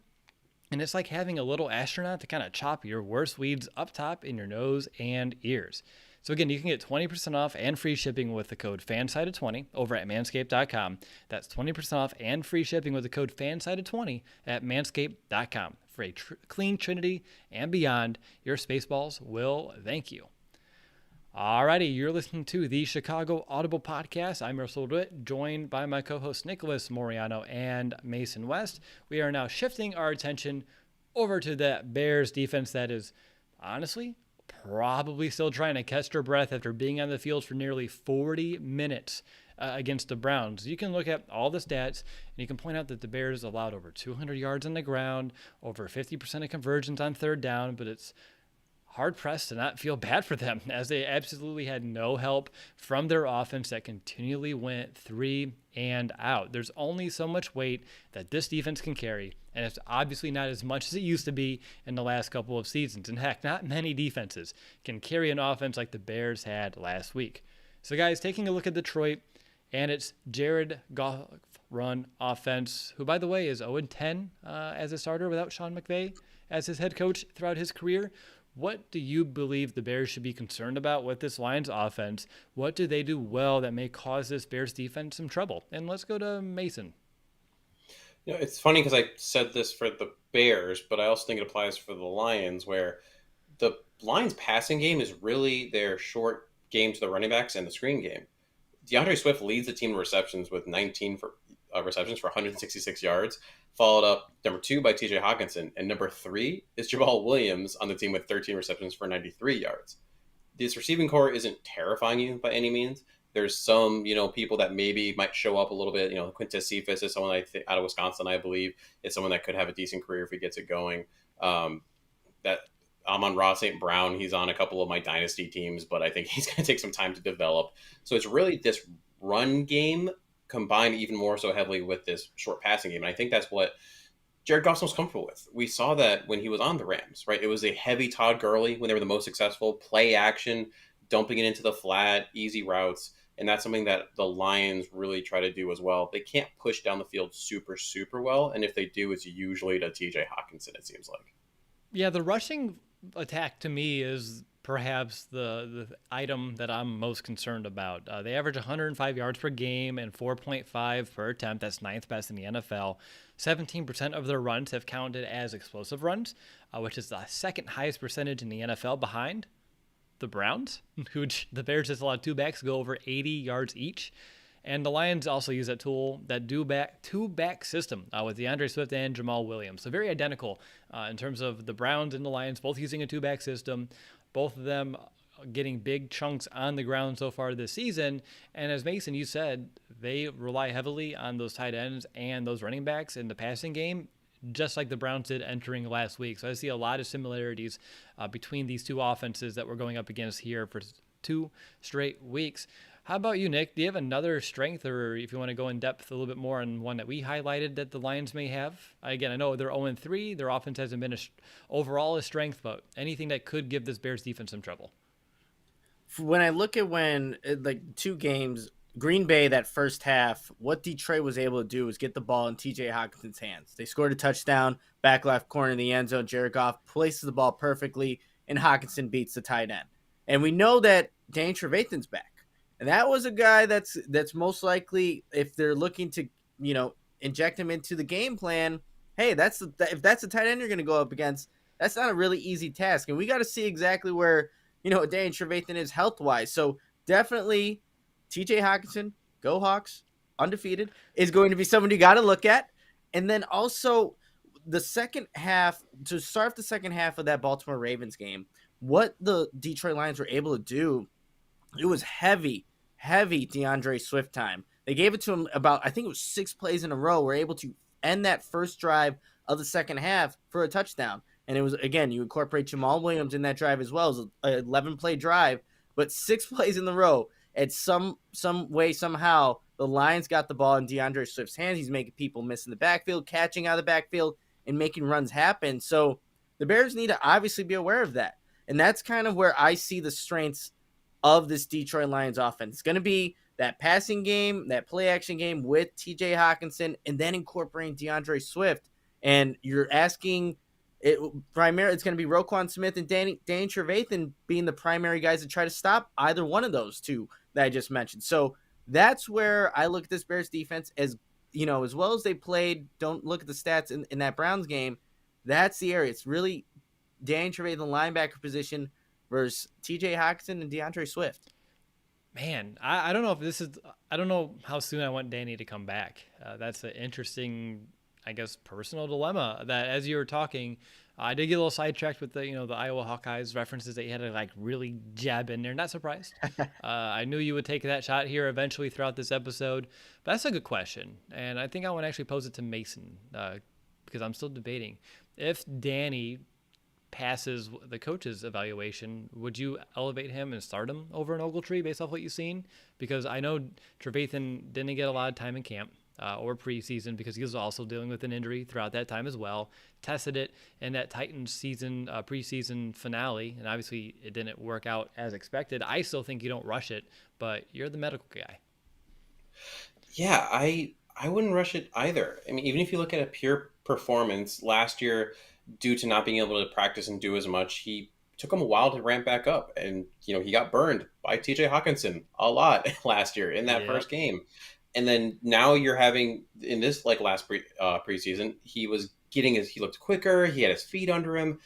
and it's like having a little astronaut to kind of chop your worst weeds up top in your nose and ears. So again, you can get 20% off and free shipping with the code FANSIDED20 over at manscaped.com. That's 20% off and free shipping with the code FANSIDED20 at manscaped.com. For a clean trinity and beyond, your Spaceballs will thank you. Alrighty, you're listening to the Chicago Audible Podcast. I'm Russell DeWitt, joined by my co-hosts Nicholas Moriano and Mason West. We are now shifting our attention over to that Bears defense that is, honestly, probably still trying to catch their breath after being on the field for nearly 40 minutes against the Browns. You can look at all the stats, and you can point out that the Bears allowed over 200 yards on the ground, over 50% of conversions on third down, but it's hard-pressed to not feel bad for them, as they absolutely had no help from their offense that continually went 3 and out. There's only so much weight that this defense can carry, and it's obviously not as much as it used to be in the last couple of seasons. And heck, not many defenses can carry an offense like the Bears had last week. So guys, taking a look at Detroit, and it's Jared Goff run offense, who by the way is 0-10 as a starter without Sean McVay as his head coach throughout his career. What do you believe the Bears should be concerned about with this Lions offense? What do they do well that may cause this Bears defense some trouble? And let's go to Mason. You know, it's funny because I said this for the Bears, but I also think it applies for the Lions, where the Lions passing game is really their short game to the running backs and the screen game. DeAndre Swift leads the team in receptions with 19 receptions for 166 yards, followed up number 2 by TJ Hawkinson, and number 3 is Jamal Williams on the team with 13 receptions for 93 yards. This receiving core isn't terrifying you by any means. There's some, people that maybe might show up a little bit. Quintez Cephas is someone out of Wisconsin, I believe, is someone that could have a decent career if he gets it going. That Amon-Ra St. Brown, he's on a couple of my dynasty teams, but I think he's going to take some time to develop. So it's really this run game combined even more so heavily with this short passing game. And I think that's what Jared Goff's most comfortable with. We saw that when he was on the Rams, right? It was a heavy Todd Gurley when they were the most successful, play action, dumping it into the flat, easy routes. And that's something that the Lions really try to do as well. They can't push down the field super, super well. And if they do, it's usually to TJ Hawkinson, it seems like. Yeah, the rushing attack to me is perhaps the item that I'm most concerned about. They average 105 yards per game and 4.5 per attempt. That's 9th best in the NFL. 17% of their runs have counted as explosive runs, which is the second highest percentage in the NFL behind the Browns, who the Bears just allowed 2 backs to go over 80 yards each. And the Lions also use that tool, that two-back system with DeAndre Swift and Jamal Williams. So very identical in terms of the Browns and the Lions, both using a two-back system, both of them getting big chunks on the ground so far this season. And as Mason, you said, they rely heavily on those tight ends and those running backs in the passing game, just like the Browns did entering last week. So I see a lot of similarities between these two offenses that we're going up against here for 2 straight weeks. How about you, Nick? Do you have another strength, or if you want to go in depth a little bit more on one that we highlighted that the Lions may have? Again, I know they're 0-3. Their offense hasn't been overall a strength, but anything that could give this Bears defense some trouble? When I look at 2 games, Green Bay, that first half, what Detroit was able to do was get the ball in TJ Hawkinson's hands. They scored a touchdown, back left corner in the end zone. Jared Goff places the ball perfectly, and Hawkinson beats the tight end. And we know that Danny Trevathan's back. And that was a guy that's most likely, if they're looking to, inject him into the game plan, hey, if that's the tight end you're going to go up against, that's not a really easy task. And we got to see exactly where, Danny Trevathan is health-wise. So definitely TJ Hawkinson, go Hawks, undefeated, is going to be someone you got to look at. And then also the second half, to start the second half of that Baltimore Ravens game, what the Detroit Lions were able to do, it was heavy DeAndre Swift time. They gave it to him about, I think it was 6 plays in a row. We're able to end that first drive of the second half for a touchdown. And it was, again, you incorporate Jamal Williams in that drive as well. It was an 11-play drive, but 6 plays in the row. At some way, somehow, the Lions got the ball in DeAndre Swift's hands. He's making people miss in the backfield, catching out of the backfield, and making runs happen. So the Bears need to obviously be aware of that. And that's kind of where I see the strengths of this Detroit Lions offense. It's going to be that passing game, that play action game with TJ Hawkinson, and then incorporating DeAndre Swift. And you're asking primarily, it's going to be Roquan Smith and Danny Trevathan being the primary guys to try to stop either one of those two that I just mentioned. So that's where I look at this Bears defense as, as well as they played. Don't look at the stats in that Browns game. That's the area. It's really Danny Trevathan, the linebacker position, versus TJ Hawkinson and DeAndre Swift. Man, I don't know if this is, I don't know how soon I want Danny to come back. That's an interesting, I guess, personal dilemma that as you were talking, I did get a little sidetracked with the, the Iowa Hawkeyes references that you had to like really jab in there. Not surprised. I knew you would take that shot here eventually throughout this episode, but that's a good question. And I think I want to actually pose it to Mason because I'm still debating. If Danny passes the coach's evaluation, would you elevate him and start him over an Ogletree based off what you've seen? Because I know Trevathan didn't get a lot of time in camp or preseason because he was also dealing with an injury throughout that time as well. Tested it in that Titans season preseason finale, and obviously it didn't work out as expected. I still think you don't rush it, but you're the medical guy. Yeah, I wouldn't rush it either. I mean, even if you look at a pure performance last year, due to not being able to practice and do as much, he took him a while to ramp back up. And, he got burned by TJ Hawkinson a lot last year in that first game. And then now you're having, in this like last preseason, he looked quicker, he had his feet under him,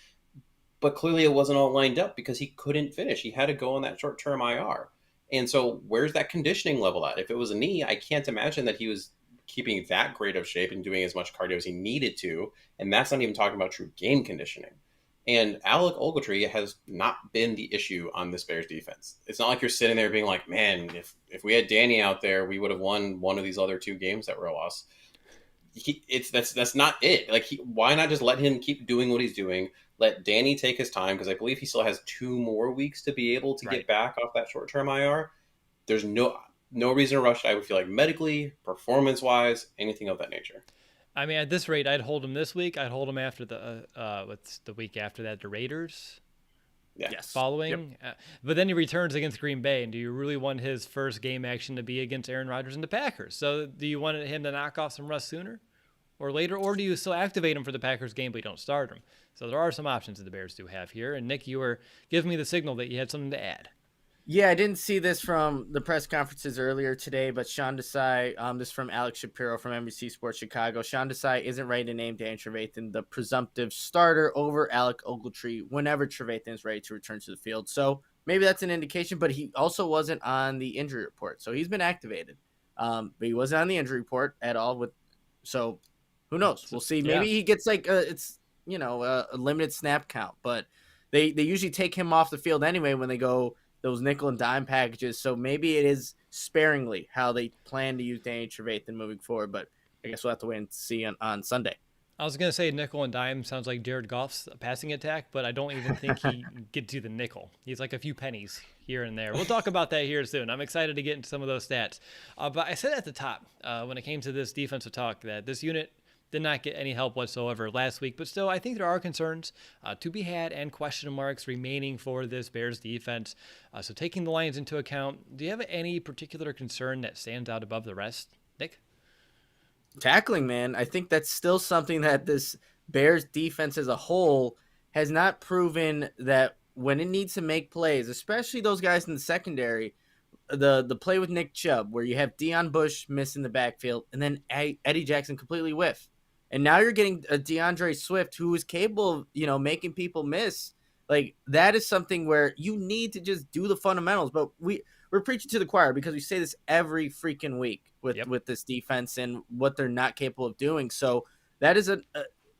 but clearly it wasn't all lined up because he couldn't finish. He had to go on that short-term IR. And so where's that conditioning level at? If it was a knee, I can't imagine that he was keeping that great of shape and doing as much cardio as he needed to. And that's not even talking about true game conditioning. And Alec Ogletree has not been the issue on this Bears defense. It's not like you're sitting there being like, man, if we had Danny out there, we would have won one of these other 2 games that were a loss. That's not it. Like, why not just let him keep doing what he's doing? Let Danny take his time, because I believe he still has 2 more weeks to be able to get back off that short-term IR. There's no reason to rush. I would feel like medically, performance-wise, anything of that nature. I mean, at this rate, I'd hold him this week. I'd hold him after what's the week after that, the Raiders. Yeah. Yes. Following. Yep. But then he returns against Green Bay. And do you really want his first game action to be against Aaron Rodgers and the Packers? So do you want him to knock off some rust sooner or later? Or do you still activate him for the Packers game, but you don't start him? So there are some options that the Bears do have here. And Nick, you were giving me the signal that you had something to add. Yeah, I didn't see this from the press conferences earlier today, but Sean Desai, this from Alex Shapiro from NBC Sports Chicago. Sean Desai isn't ready to name Dan Trevathan the presumptive starter over Alec Ogletree whenever Trevathan is ready to return to the field. So maybe that's an indication, but he also wasn't on the injury report. So he's been activated, but he wasn't on the injury report at all. So who knows? We'll see. Maybe he gets like a limited snap count, but they usually take him off the field anyway when they go those nickel and dime packages. So maybe it is sparingly how they plan to use Danny Trevathan moving forward, but I guess we'll have to wait and see on Sunday. I was going to say nickel and dime sounds like Jared Goff's passing attack, but I don't even think he get to the nickel. He's like a few pennies here and there. We'll talk about that here soon. I'm excited to get into some of those stats. But I said at the top when it came to this defensive talk that this unit did not get any help whatsoever last week, but still I think there are concerns to be had and question marks remaining for this Bears defense. So taking the Lions into account, do you have any particular concern that stands out above the rest, Nick? Tackling, man. I think that's still something that this Bears defense as a whole has not proven that when it needs to make plays, especially those guys in the secondary, the play with Nick Chubb where you have Deion Bush missing the backfield and then Eddie Jackson completely whiff. And now you're getting a DeAndre Swift who is capable of, making people miss. Like, that is something where you need to just do the fundamentals. But we're preaching to the choir because we say this every freaking week with this defense and what they're not capable of doing. So that is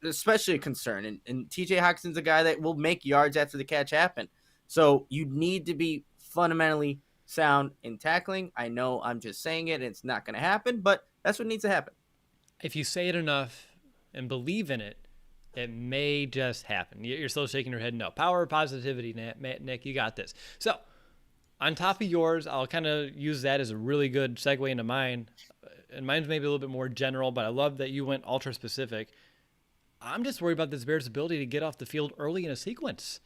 especially a concern. And TJ Hawkinson's a guy that will make yards after the catch happen. So you need to be fundamentally sound in tackling. I know I'm just saying it and it's not going to happen, but that's what needs to happen. If you say it enough and believe in it, It may just happen. You're still shaking your head no. Power, positivity, Nick, you got this. So, on top of yours, I'll kind of use that as a really good segue into mine. And mine's maybe a little bit more general, but I love that you went ultra specific. I'm just worried about this Bears' ability to get off the field early in a sequence,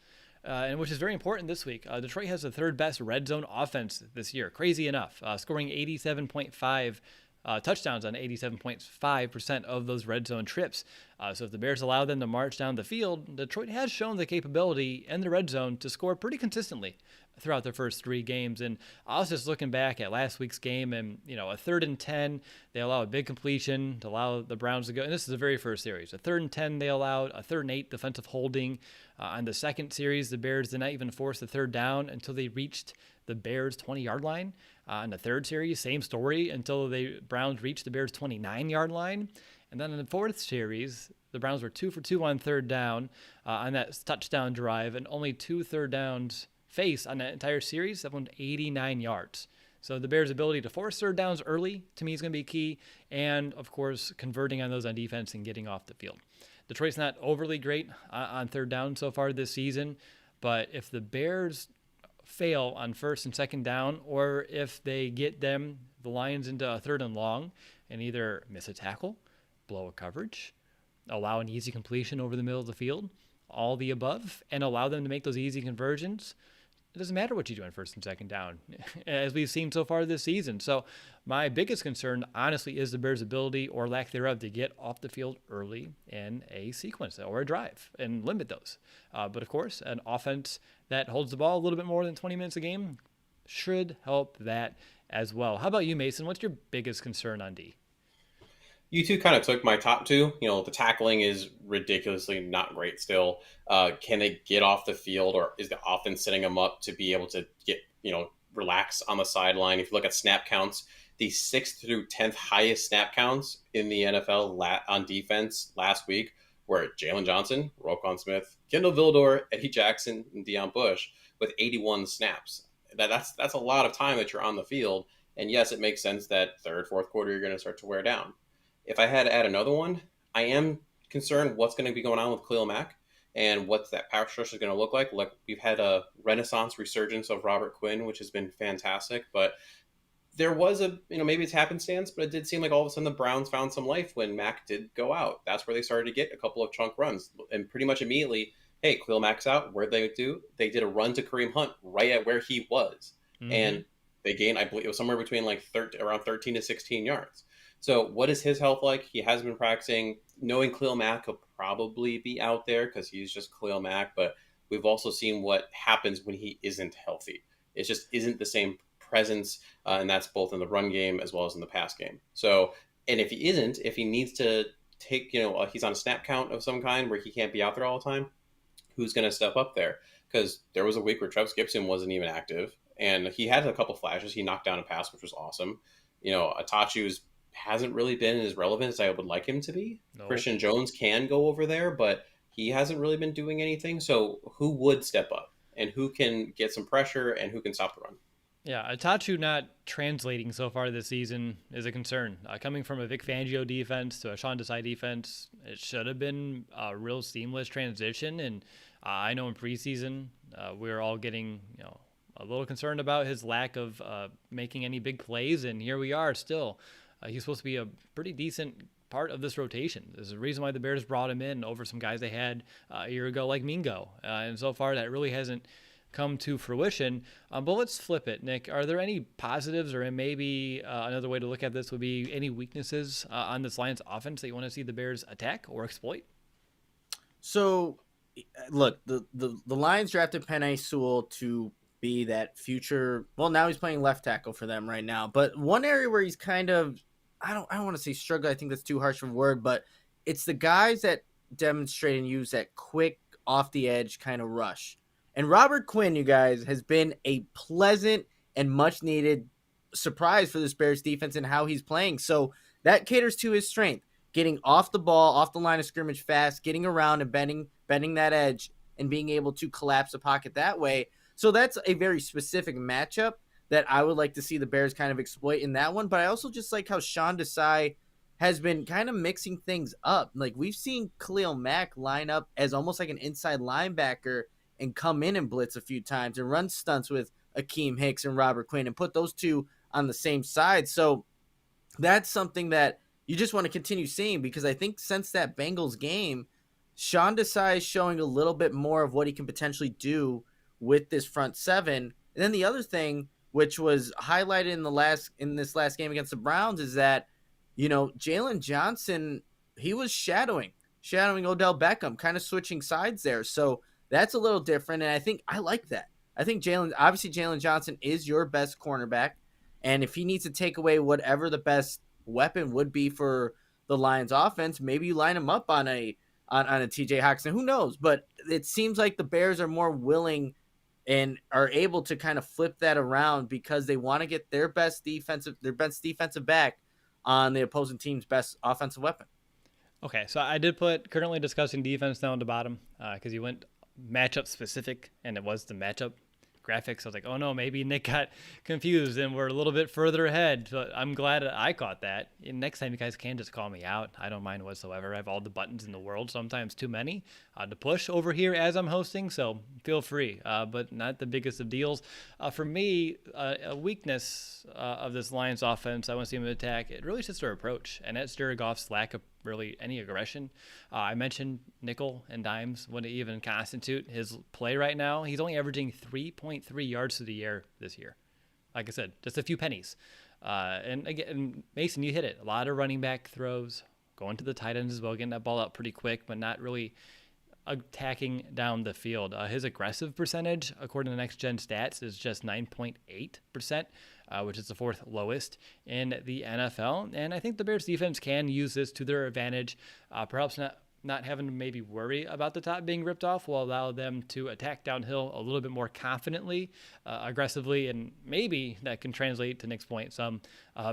and which is very important this week. Detroit has the third best red zone offense this year. Crazy enough, scoring 87.5 touchdowns on 87.5% of those red zone trips. So if the Bears allow them to march down the field, Detroit has shown the capability in the red zone to score pretty consistently throughout their first 3 games. And I was just looking back at last week's game, and a 3rd and 10, they allow a big completion to allow the Browns to go. And this is the very first series. A 3rd and 10, they allowed a 3rd and 8 defensive holding. On the second series, the Bears did not even force the 3rd down until they reached the Bears' 20-yard line. In the 3rd series, same story until the Browns reached the Bears' 29-yard line. And then in the 4th series, the Browns were 2 for 2 on 3rd down on that touchdown drive, and only 2 third downs face on that entire series. That went 89 yards. So the Bears' ability to force 3rd downs early, to me, is going to be key. And, of course, converting on those on defense and getting off the field. Detroit's not overly great on 3rd down so far this season, but if the Bears fail on 1st and 2nd down, or if they get the Lions into a 3rd and long and either miss a tackle, blow a coverage, allow an easy completion over the middle of the field, all the above, and allow them to make those easy conversions, it doesn't matter what you do on 1st and 2nd down, as we've seen so far this season. So my biggest concern, honestly, is the Bears' ability or lack thereof to get off the field early in a sequence or a drive and limit those. But, of course, an offense that holds the ball a little bit more than 20 minutes a game should help that as well. How about you, Mason? What's your biggest concern on D? You two kind of took my top two. The tackling is ridiculously not great still. Can they get off the field, or is the offense setting them up to be able to get, relax on the sideline? If you look at snap counts, the 6th through 10th highest snap counts in the NFL on defense last week were Jalen Johnson, Roquan Smith, Kendall Vildor, Eddie Jackson, and Deion Bush with 81 snaps. That's a lot of time that you're on the field. And yes, it makes sense that 3rd, 4th quarter, you're going to start to wear down. If I had to add another one, I am concerned what's going to be going on with Khalil Mack and what that power structure is going to look like. Like, we've had a renaissance resurgence of Robert Quinn, which has been fantastic, but there was maybe it's happenstance, but it did seem like all of a sudden the Browns found some life when Mack did go out. That's where they started to get a couple of chunk runs, and pretty much immediately, hey, Khalil Mack's out. Where'd they do? They did a run to Kareem Hunt right at where he was, and they gained, I believe it was somewhere between around 13 to 16 yards. So what is his health like? He has been practicing. Knowing Khalil Mack will probably be out there because he's just Khalil Mack, but we've also seen what happens when he isn't healthy. It just isn't the same presence, and that's both in the run game as well as in the pass game. So, and if he needs to take, he's on a snap count of some kind where he can't be out there all the time, who's going to step up there? Because there was a week where Travis Gibson wasn't even active, and he had a couple flashes. He knocked down a pass, which was awesome. Atachu's hasn't really been as relevant as I would like him to be. No. Christian Jones can go over there, but he hasn't really been doing anything. So who would step up, and who can get some pressure, and who can stop the run? Yeah, Atachu not translating so far this season is a concern. Coming from a Vic Fangio defense to a Sean Desai defense, it should have been a real seamless transition. And I know in preseason, we were all getting, a little concerned about his lack of making any big plays. And here we are still. He's supposed to be a pretty decent part of this rotation. There's a reason why the Bears brought him in over some guys they had a year ago, like Mingo. And so far, that really hasn't come to fruition. But let's flip it, Nick. Are there any positives, or maybe another way to look at this would be any weaknesses on this Lions offense that you want to see the Bears attack or exploit? So, look, the Lions drafted Penei Sewell to be that future. Well, now he's playing left tackle for them right now. But one area where he's kind of, I don't want to say struggle. I think that's too harsh of a word, but it's the guys that demonstrate and use that quick off the edge kind of rush. And Robert Quinn, you guys, has been a pleasant and much needed surprise for this Bears defense and how he's playing. So that caters to his strength, getting off the ball, off the line of scrimmage fast, getting around and bending that edge and being able to collapse the pocket that way. So that's a very specific matchup that I would like to see the Bears kind of exploit in that one. But I also just like how Sean Desai has been kind of mixing things up. Like we've seen Khalil Mack line up as almost like an inside linebacker and come in and blitz a few times and run stunts with Akeem Hicks and Robert Quinn and put those two on the same side. So that's something that you just want to continue seeing, because I think since that Bengals game, Sean Desai is showing a little bit more of what he can potentially do with this front seven. And then the other thing, which was highlighted in this last game against the Browns, is that Jalen Johnson, he was shadowing Odell Beckham, kind of switching sides there. So that's a little different, and I think I like that. I think Jalen Johnson is your best cornerback, and if he needs to take away whatever the best weapon would be for the Lions offense, maybe you line him up on a TJ Hockenson. Who knows? But it seems like the Bears are more willing and are able to kind of flip that around because they want to get their best defensive back on the opposing team's best offensive weapon. Okay, so I did put currently discussing defense down at the bottom because you went matchup specific, and it was the matchup graphics. I was like, oh no, maybe Nick got confused and we're a little bit further ahead. So I'm glad I caught that. And next time you guys can just call me out. I don't mind whatsoever. I have all the buttons in the world, sometimes too many to push over here as I'm hosting. So feel free, but not the biggest of deals. For me, a weakness of this Lions offense, I want to see them attack. It really is just their approach, and that's Jared Goff's lack of really any aggression. I mentioned nickel and dimes wouldn't even constitute his play right now. He's only averaging 3.3 yards to the air this year. Like I said, just a few pennies. And again, Mason, you hit it. A lot of running back throws, going to the tight ends as well, getting that ball out pretty quick, but not really attacking down the field. His aggressive percentage, according to Next Gen Stats, is just 9.8%, which is the fourth lowest in the NFL. And I think the Bears defense can use this to their advantage. Perhaps not having to maybe worry about the top being ripped off will allow them to attack downhill a little bit more confidently, aggressively, and maybe that can translate to Nick's point, some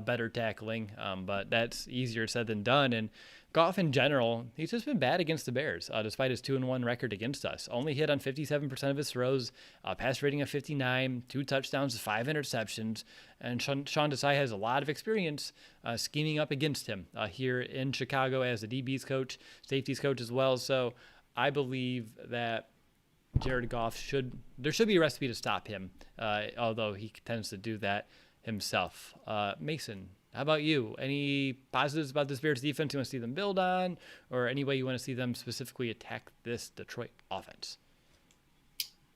better tackling. But that's easier said than done. And Goff in general, he's just been bad against the Bears, despite his 2-1 record against us. Only hit on 57% of his throws, pass rating of 59, 2 touchdowns, 5 interceptions. And Sean Desai has a lot of experience scheming up against him here in Chicago as a DB's coach, safeties coach as well. So I believe that Jared Goff there should be a recipe to stop him, although he tends to do that himself. Mason, how about you? Any positives about this Bears defense you want to see them build on, or any way you want to see them specifically attack this Detroit offense?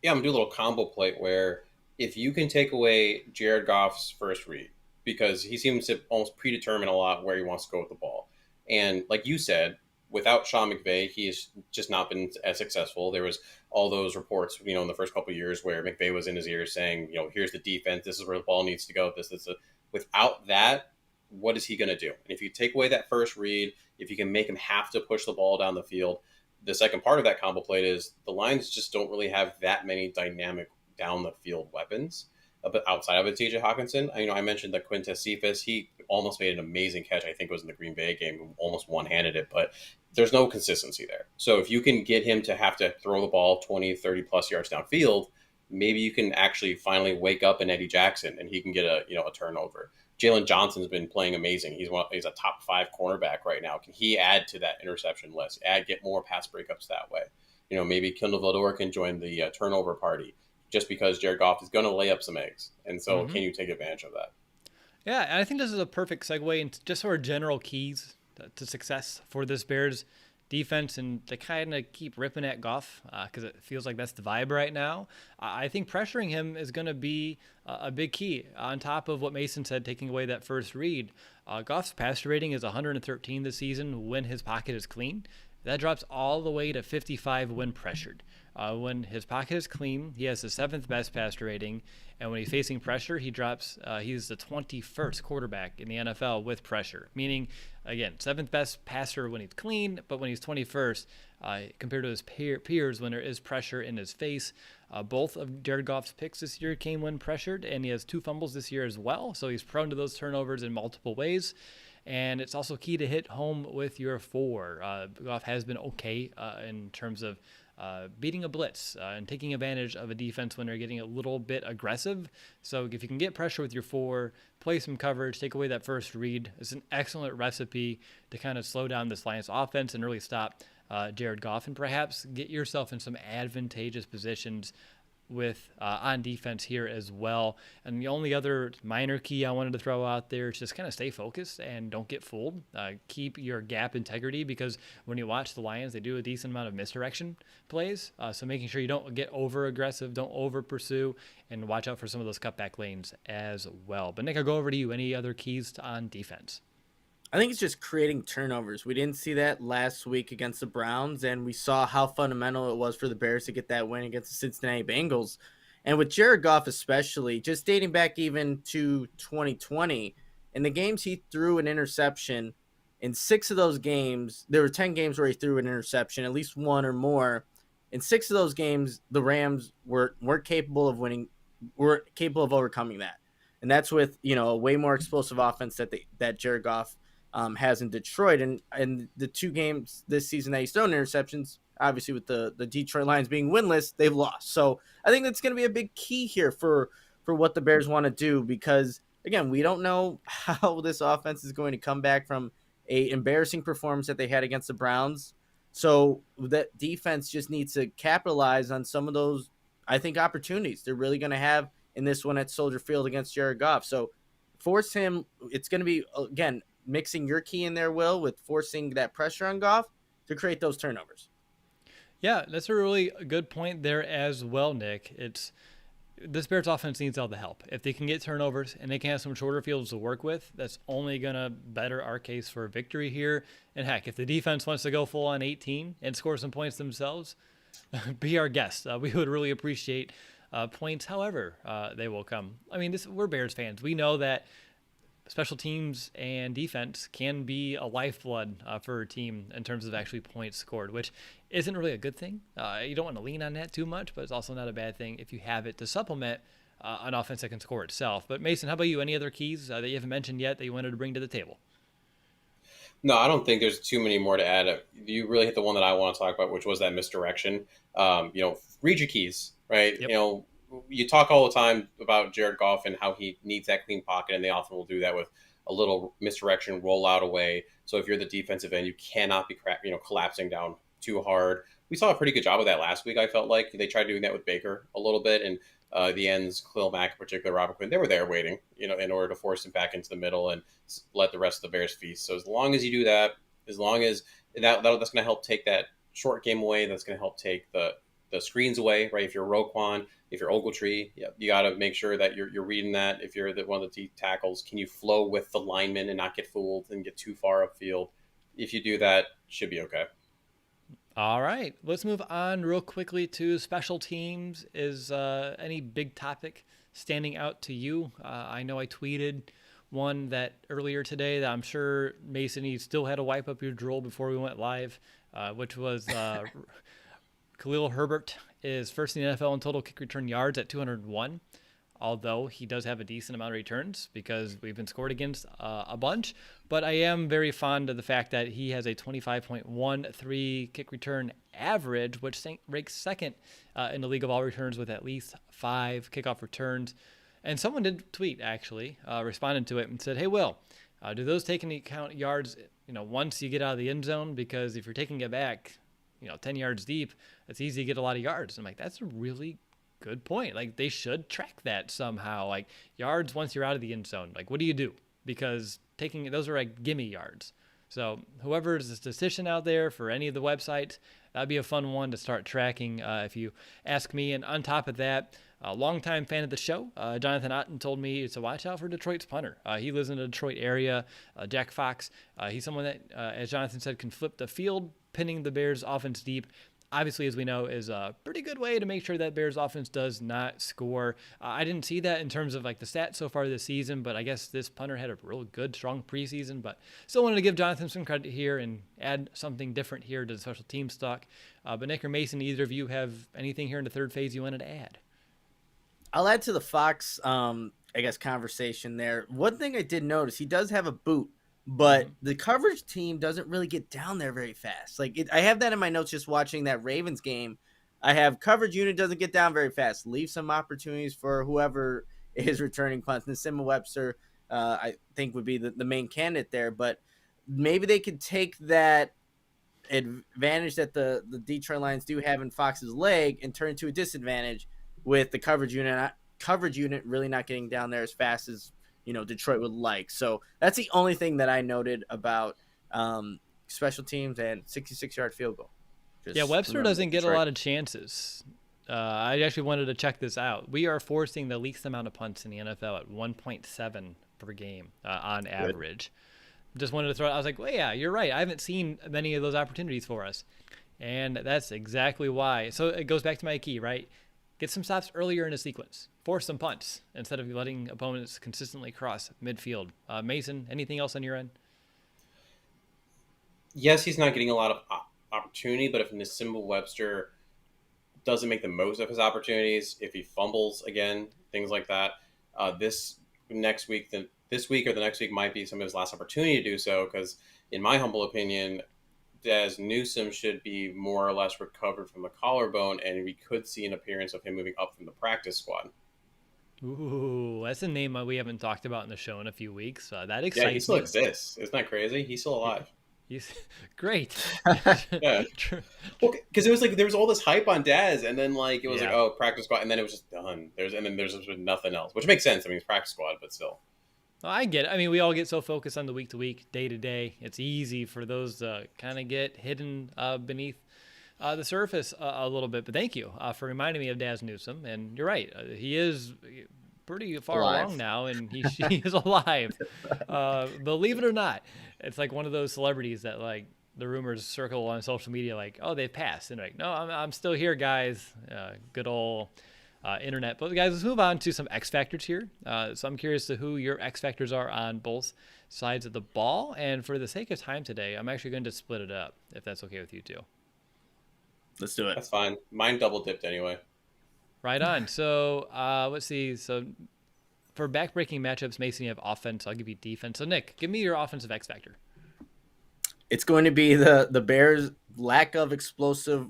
Yeah, I'm going to do a little combo plate where if you can take away Jared Goff's first read, because he seems to almost predetermine a lot where he wants to go with the ball. And like you said, without Sean McVay, he's just not been as successful. There was all those reports, in the first couple of years where McVay was in his ears saying, here's the defense, this is where the ball needs to go. Without that, what is he going to do? And if you take away that first read, if you can make him have to push the ball down the field, the second part of that combo plate is the Lions just don't really have that many dynamic down the field weapons. But outside of it, TJ Hockenson, I mentioned that Quinn Cephas, he almost made an amazing catch. I think it was in the Green Bay game, almost one-handed it, but there's no consistency there. So if you can get him to have to throw the ball 20, 30 plus yards downfield, maybe you can actually finally wake up an Eddie Jackson and he can get a turnover. Jalen Johnson's been playing amazing. He's a top 5 cornerback right now. Can he add to that interception list? Get more pass breakups that way? Maybe Kendall Valdor can join the turnover party just because Jared Goff is going to lay up some eggs. And so can you take advantage of that? Yeah, and I think this is a perfect segue into just sort of general keys to success for this Bears defense, and to kind of keep ripping at Goff because it feels like that's the vibe right now. I think pressuring him is going to be a big key. On top of what Mason said, taking away that first read, Goff's passer rating is 113 this season when his pocket is clean. That drops all the way to 55 when pressured. When his pocket is clean, he has the 7th best passer rating, and when he's facing pressure, he's the 21st quarterback in the NFL with pressure, meaning, again, 7th best passer when he's clean, but when he's 21st, compared to his peers when there is pressure in his face. Both of Jared Goff's picks this year came when pressured, and he has 2 fumbles this year as well, so he's prone to those turnovers in multiple ways. And it's also key to hit home with your 4. Goff has been okay in terms of beating a blitz and taking advantage of a defense when they're getting a little bit aggressive. So if you can get pressure with your 4, play some coverage, take away that first read, it's an excellent recipe to kind of slow down this Lions offense and really stop Jared Goff, and perhaps get yourself in some advantageous positions with on defense here as well. And the only other minor key I wanted to throw out there is just kind of stay focused and don't get fooled. Keep your gap integrity, because when you watch the Lions, they do a decent amount of misdirection plays. So making sure you don't get over aggressive, don't over pursue, and watch out for some of those cutback lanes as well. But Nick, I'll go over to you. Any other keys on defense? I think it's just creating turnovers. We didn't see that last week against the Browns, and we saw how fundamental it was for the Bears to get that win against the Cincinnati Bengals. And with Jared Goff especially, just dating back even to 2020, in the games he threw an interception, in 6 of those games, there were 10 games where he threw an interception, at least one or more. In 6 of those games, the Rams weren't capable of winning, were capable of overcoming that. And that's with, a way more explosive offense that Jared Goff has in Detroit, and the 2 games this season that he's thrown interceptions, obviously with the Detroit Lions being winless, they've lost. So I think that's going to be a big key here for what the Bears want to do, because again, we don't know how this offense is going to come back from a embarrassing performance that they had against the Browns. So that defense just needs to capitalize on some of those, I think, opportunities they're really going to have in this one at Soldier Field against Jared Goff. So force him. It's going to be, again, mixing your key in there, Will, with forcing that pressure on Goff to create those turnovers. Yeah, that's a really good point there as well, Nick. This Bears offense needs all the help. If they can get turnovers and they can have some shorter fields to work with, that's only going to better our case for a victory here. And heck, if the defense wants to go full on 18 and score some points themselves, be our guest. We would really appreciate points, however they will come. I mean, we're Bears fans. We know that special teams and defense can be a lifeblood for a team in terms of actually points scored, which isn't really a good thing. You don't want to lean on that too much, but it's also not a bad thing if you have it to supplement an offense that can score itself. But Mason, how about you? Any other keys that you haven't mentioned yet that you wanted to bring to the table? No, I don't think there's too many more to add. You really hit the one that I want to talk about, which was that misdirection. Read your keys, right? Yep. You talk all the time about Jared Goff and how he needs that clean pocket, and they often will do that with a little misdirection, roll out away. So if you're the defensive end, you cannot be collapsing down too hard. We saw a pretty good job of that last week. I felt like they tried doing that with Baker a little bit, and the ends, Khalil Mack in particular, Robert Quinn, they were there waiting, in order to force him back into the middle and let the rest of the Bears feast. So as long as you do that, as long as that's going to help take that short game away, that's going to help take the screens away, right? If you're Roquan, if you're Ogletree, you got to make sure that you're reading that. If you're one of the D tackles, can you flow with the linemen and not get fooled and get too far upfield? If you do that, should be okay. All right, let's move on real quickly to special teams. Is any big topic standing out to you? I know I tweeted one that earlier today that I'm sure, Mason, you still had to wipe up your drool before we went live, which was Khalil Herbert is first in the NFL in total kick return yards at 201, although he does have a decent amount of returns because we've been scored against a bunch. But I am very fond of the fact that he has a 25.13 kick return average, which ranks second in the league of all returns with at least 5 kickoff returns. And someone did tweet, actually, responded to it and said, hey, Will, do those take into account yards, once you get out of the end zone? Because if you're taking it back, 10 yards deep, it's easy to get a lot of yards. I'm like, that's a really good point. Like, they should track that somehow. Like, yards once you're out of the end zone. Like, what do you do? Because those are like gimme yards. So whoever's this decision out there for any of the websites, that'd be a fun one to start tracking if you ask me. And on top of that, a longtime fan of the show, Jonathan Otten, told me to watch out for Detroit's punter. He lives in the Detroit area. Jack Fox, he's someone that, as Jonathan said, can flip the field, pinning the Bears' offense deep. Obviously, as we know, is a pretty good way to make sure that Bears offense does not score. I didn't see that in terms of like the stats so far this season, but I guess this punter had a real good, strong preseason. But still wanted to give Jonathan some credit here and add something different here to the special team stock. But Nick or Mason, either of you have anything here in the third phase you wanted to add? I'll add to the Fox, conversation there. One thing I did notice, he does have a boot, but the coverage team doesn't really get down there very fast. I have that in my notes just watching that Ravens game I have coverage unit doesn't get down very fast. Leave some opportunities for whoever is returning punts. Nisima Webster, I think, would be the main candidate there. But maybe they could take that advantage that the Detroit Lions do have in Fox's leg and turn it to a disadvantage with the coverage unit really not getting down there as fast as Detroit would like. So that's the only thing that I noted about special teams and 66-yard field goal. Yeah, Webster doesn't get a lot of chances. I actually wanted to check this out. We are forcing the least amount of punts in the NFL at 1.7 per game on average. Just wanted to throw it. I was like, well, yeah, you're right. I haven't seen many of those opportunities for us. And that's exactly why. So it goes back to my key, right? Get some stops earlier in a sequence. Force some punts instead of letting opponents consistently cross midfield. Mason, anything else on your end? Yes, he's not getting a lot of opportunity, but if Nisima Webster doesn't make the most of his opportunities, if he fumbles again, things like that, this week or the next week might be some of his last opportunity to do so, because in my humble opinion, Des Newsome should be more or less recovered from the collarbone, and we could see an appearance of him moving up from the practice squad. Ooh, that's a name we haven't talked about in the show in a few weeks. That excites me. Yeah, he still exists. Isn't that crazy? He's still alive. He's great. Yeah. Well, because it was like there was all this hype on Daz, and then like it was like, oh, practice squad, and then it was just done. There's nothing else, which makes sense. I mean, it's practice squad, but still. I get it. I mean, we all get so focused on the week to week, day to day. It's easy for those to kind of get hidden beneath the surface a little bit. But thank you for reminding me of Daz Newsome. And you're right. He is pretty far along now, and he is alive. Believe it or not, it's like one of those celebrities that like the rumors circle on social media, like, oh, they've passed, and like, no, I'm still here, guys. Good old internet. But guys, let's move on to some X factors here. So I'm curious to who your X factors are on both sides of the ball. And for the sake of time today, I'm actually going to split it up, if that's okay with you two. Let's do it. That's fine. Mine double dipped anyway. Right on. So let's see. So for backbreaking matchups, Mason, you have offense. I'll give you defense. So Nick, give me your offensive X factor. It's going to be the Bears' lack of explosive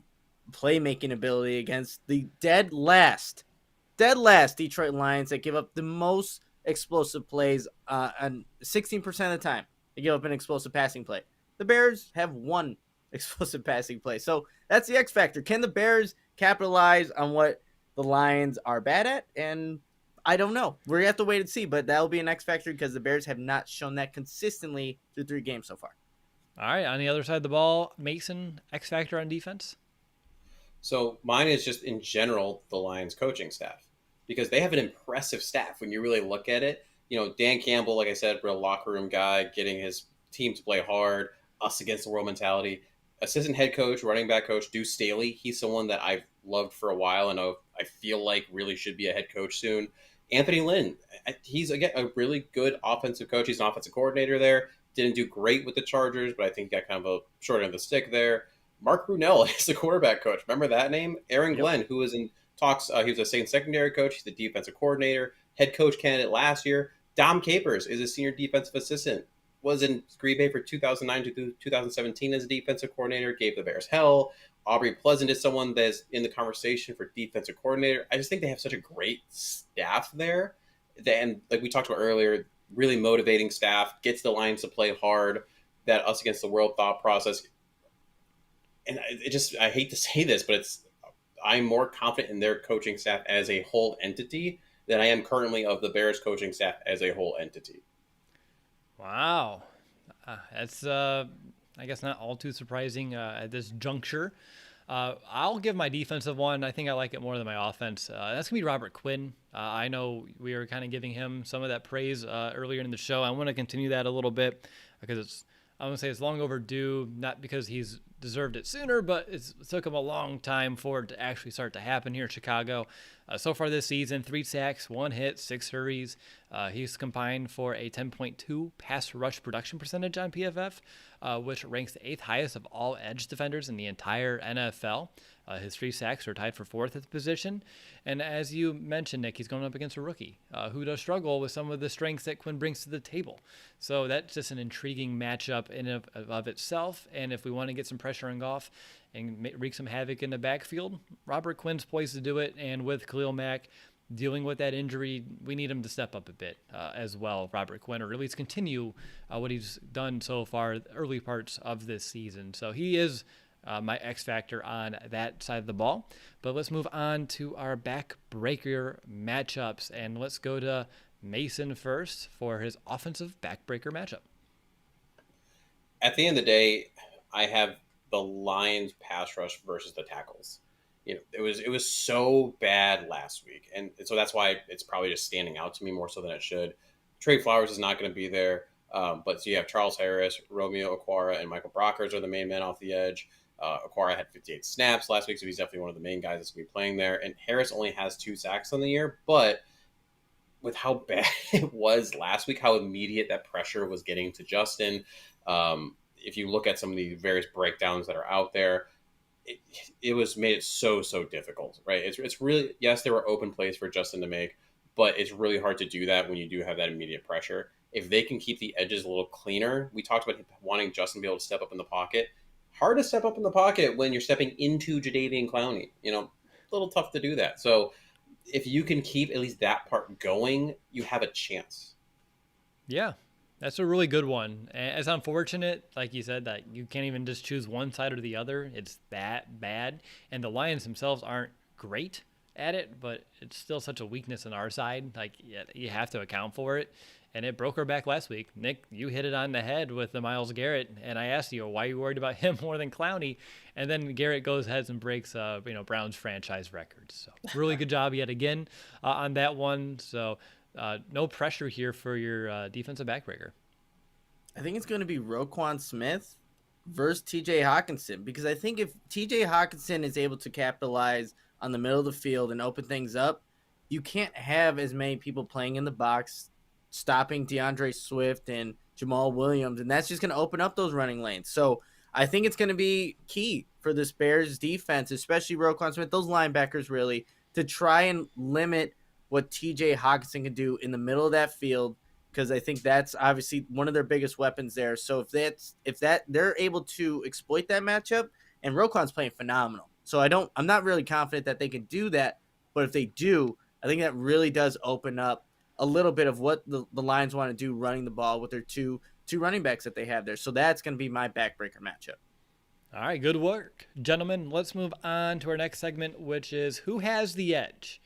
playmaking ability against the dead last Detroit Lions that give up the most explosive plays on 16% of the time. They give up an explosive passing play. The Bears have one explosive passing play. So that's the X factor. Can the Bears capitalize on what the Lions are bad at? And I don't know. We're going to have to wait and see, but that'll be an X factor because the Bears have not shown that consistently through 3 games so far. All right. On the other side of the ball, Mason, X factor on defense? So mine is just in general the Lions coaching staff, because they have an impressive staff when you really look at it. You know, Dan Campbell, like I said, real locker room guy, getting his team to play hard, us against the world mentality. Assistant head coach, running back coach, Deuce Staley. He's someone that I've loved for a while and I feel like really should be a head coach soon. Anthony Lynn, he's, again, a really good offensive coach. He's an offensive coordinator there. Didn't do great with the Chargers, but I think he got kind of a short end of the stick there. Mark Brunell is the quarterback coach. Remember that name? Aaron Glenn, who was in talks. He was a Saints secondary coach. He's the defensive coordinator, head coach candidate last year. Dom Capers is a senior defensive assistant. Was in Green Bay for 2009 to 2017 as a defensive coordinator. Gave the Bears hell. Aubrey Pleasant is someone that's in the conversation for defensive coordinator. I just think they have such a great staff there. And like we talked about earlier, really motivating staff, gets the Lions to play hard, that us against the world thought process. And I hate to say this, but I'm more confident in their coaching staff as a whole entity than I am currently of the Bears coaching staff as a whole entity. Wow. That's, I guess, not all too surprising at this juncture. I'll give my defensive one. I think I like it more than my offense. That's going to be Robert Quinn. I know we were kind of giving him some of that praise earlier in the show. I want to continue that a little bit because I want to say it's long overdue, not because he's deserved it sooner, but it took him a long time for it to actually start to happen here in Chicago. So far this season, 3 sacks, 1 hit, 6 hurries. He's combined for a 10.2 pass rush production percentage on PFF, which ranks the 8th highest of all edge defenders in the entire NFL. His 3 sacks are tied for 4th at the position. And as you mentioned, Nick, he's going up against a rookie who does struggle with some of the strengths that Quinn brings to the table. So that's just an intriguing matchup in of itself. And if we want to get some pressure on Goff and wreak some havoc in the backfield, Robert Quinn's poised to do it. And with Khalil Mack dealing with that injury, we need him to step up a bit as well, Robert Quinn, or at least continue what he's done so far, early parts of this season. So he is my X factor on that side of the ball. But let's move on to our backbreaker matchups, and let's go to Mason first for his offensive backbreaker matchup. At the end of the day, I have the Lions pass rush versus the tackles. It was so bad last week, and so that's why it's probably just standing out to me more so than it should. Trey Flowers is not going to be there, but so you have Charles Harris, Romeo Okwara, and Michael Brockers are the main men off the edge. Okwara had 58 snaps last week, so he's definitely one of the main guys that's going to be playing there. And Harris only has 2 sacks on the year, but with how bad it was last week, how immediate that pressure was getting to Justin, if you look at some of the various breakdowns that are out there, it was made it so difficult, right? It's really, yes, there were open plays for Justin to make, but it's really hard to do that when you do have that immediate pressure. If they can keep the edges a little cleaner, we talked about wanting Justin to be able to step up in the pocket. Hard to step up in the pocket when you're stepping into Jadeveon Clowney. A little tough to do that. So if you can keep at least that part going, you have a chance. Yeah, that's a really good one. It's unfortunate, like you said, that you can't even just choose one side or the other. It's that bad. And the Lions themselves aren't great at it, but it's still such a weakness on our side. Like, yeah, you have to account for it. And it broke our back last week. Nick, you hit it on the head with the Myles Garrett, and I asked you, why are you worried about him more than Clowney? And then Garrett goes ahead and breaks, Brown's franchise records. So really good job yet again on that one. So no pressure here for your defensive backbreaker. I think it's going to be Roquan Smith versus TJ Hawkinson, because I think if TJ Hawkinson is able to capitalize on the middle of the field and open things up, you can't have as many people playing in the box, stopping DeAndre Swift and Jamal Williams, and that's just going to open up those running lanes. So I think it's going to be key for this Bears defense, especially Roquan Smith, those linebackers really, to try and limit what TJ Hawkinson can do in the middle of that field, because I think that's obviously one of their biggest weapons there. So if they're able to exploit that matchup, and Roquan's playing phenomenal. So I'm not really confident that they can do that, but if they do, I think that really does open up a little bit of what the Lions want to do running the ball with their two running backs that they have there. So that's going to be my backbreaker matchup. All right, good work, gentlemen. Let's move on to our next segment, which is Who Has the Edge?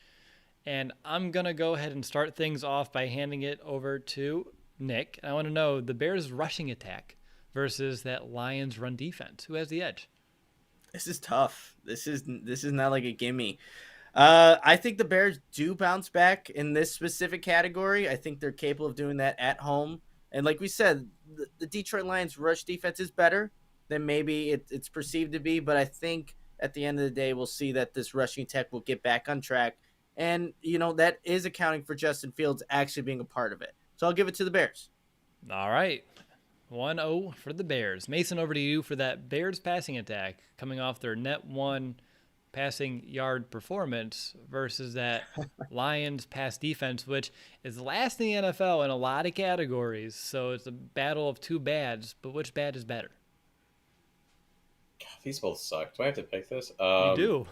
And I'm going to go ahead and start things off by handing it over to Nick. I want to know the Bears' rushing attack versus that Lions run defense. Who has the edge? This is tough. This is not like a gimme. I think the Bears do bounce back in this specific category. I think they're capable of doing that at home. And like we said, the Detroit Lions rush defense is better than maybe it's perceived to be. But I think at the end of the day, we'll see that this rushing attack will get back on track. And, that is accounting for Justin Fields actually being a part of it. So I'll give it to the Bears. All right. 1-0 for the Bears. Mason, over to you for that Bears passing attack coming off their net 1 passing yard performance versus that Lions pass defense, which is last in the NFL in a lot of categories. So it's a battle of two bads, but which bad is better? God, these both suck. Do I have to pick this? You do.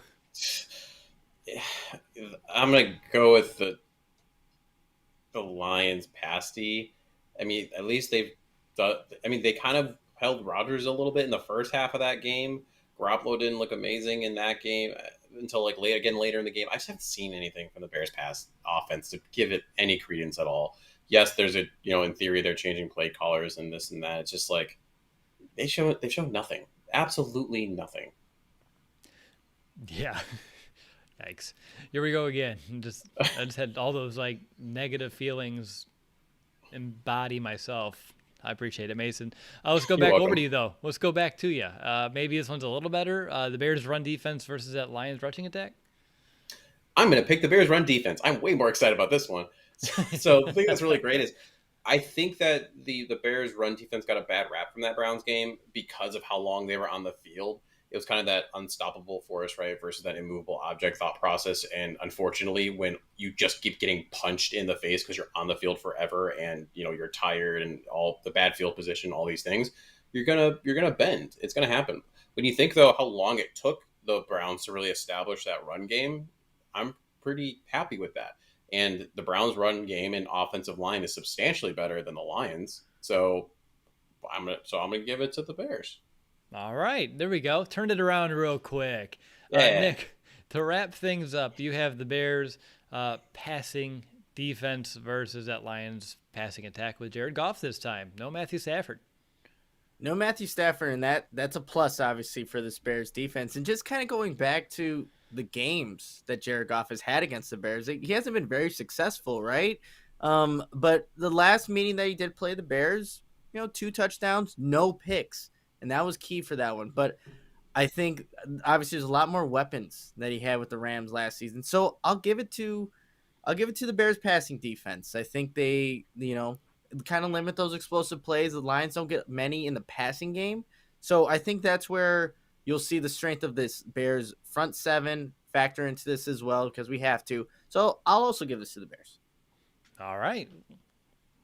I'm going to go with the Lions pass D. I mean, at least they kind of held Rodgers a little bit in the first half of that game. Garoppolo didn't look amazing in that game until later in the game. I just haven't seen anything from the Bears pass offense to give it any credence at all. Yes, there's in theory they're changing play callers and this and that. It's just like they show nothing. Absolutely nothing. Yeah. Yikes. Here we go again. I just had all those negative feelings embody myself. I appreciate it, Mason. Let's go back over to you, though. Let's go back to you. Maybe this one's a little better. The Bears' run defense versus that Lions rushing attack? I'm going to pick the Bears' run defense. I'm way more excited about this one. So the thing that's really great is I think that the Bears' run defense got a bad rap from that Browns game because of how long they were on the field. it was kind of that unstoppable force, right, versus that immovable object thought process. And unfortunately, when you just keep getting punched in the face because you're on the field forever and you're tired and all the bad field position, all these things, you're gonna bend. It's gonna happen. When you think though how long it took the Browns to really establish that run game, I'm pretty happy with that. And the Browns' run game and offensive line is substantially better than the Lions. So I'm gonna give it to the Bears. All right, there we go. Turned it around real quick. Yeah. Nick, to wrap things up, you have the Bears passing defense versus that Lions passing attack with Jared Goff this time. No Matthew Stafford. No Matthew Stafford, and that's a plus, obviously, for this Bears defense. And just kind of going back to the games that Jared Goff has had against the Bears, he hasn't been very successful, right? But the last meeting that he did play the Bears, 2 touchdowns, no picks, and that was key for that one. But I think, obviously, there's a lot more weapons that he had with the Rams last season. So I'll give it to the Bears passing defense. I think they, kind of limit those explosive plays. The Lions don't get many in the passing game. So I think that's where you'll see the strength of this Bears front seven factor into this as well, because we have to. So I'll also give this to the Bears. All right.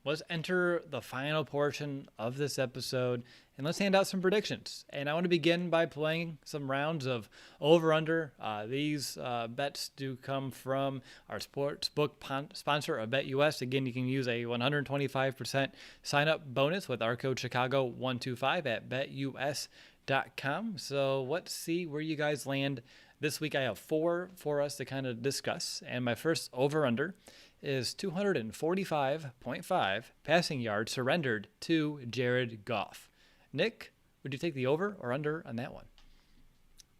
Let's enter the final portion of this episode and let's hand out some predictions. And I want to begin by playing some rounds of over-under. These bets do come from our sportsbook sponsor, BetUS. Again, you can use a 125% sign-up bonus with our code Chicago125 at betus.com. So let's see where you guys land this week. I have 4 for us to kind of discuss. And my first over-under is 245.5 passing yards surrendered to Jared Goff. Nick, would you take the over or under on that one?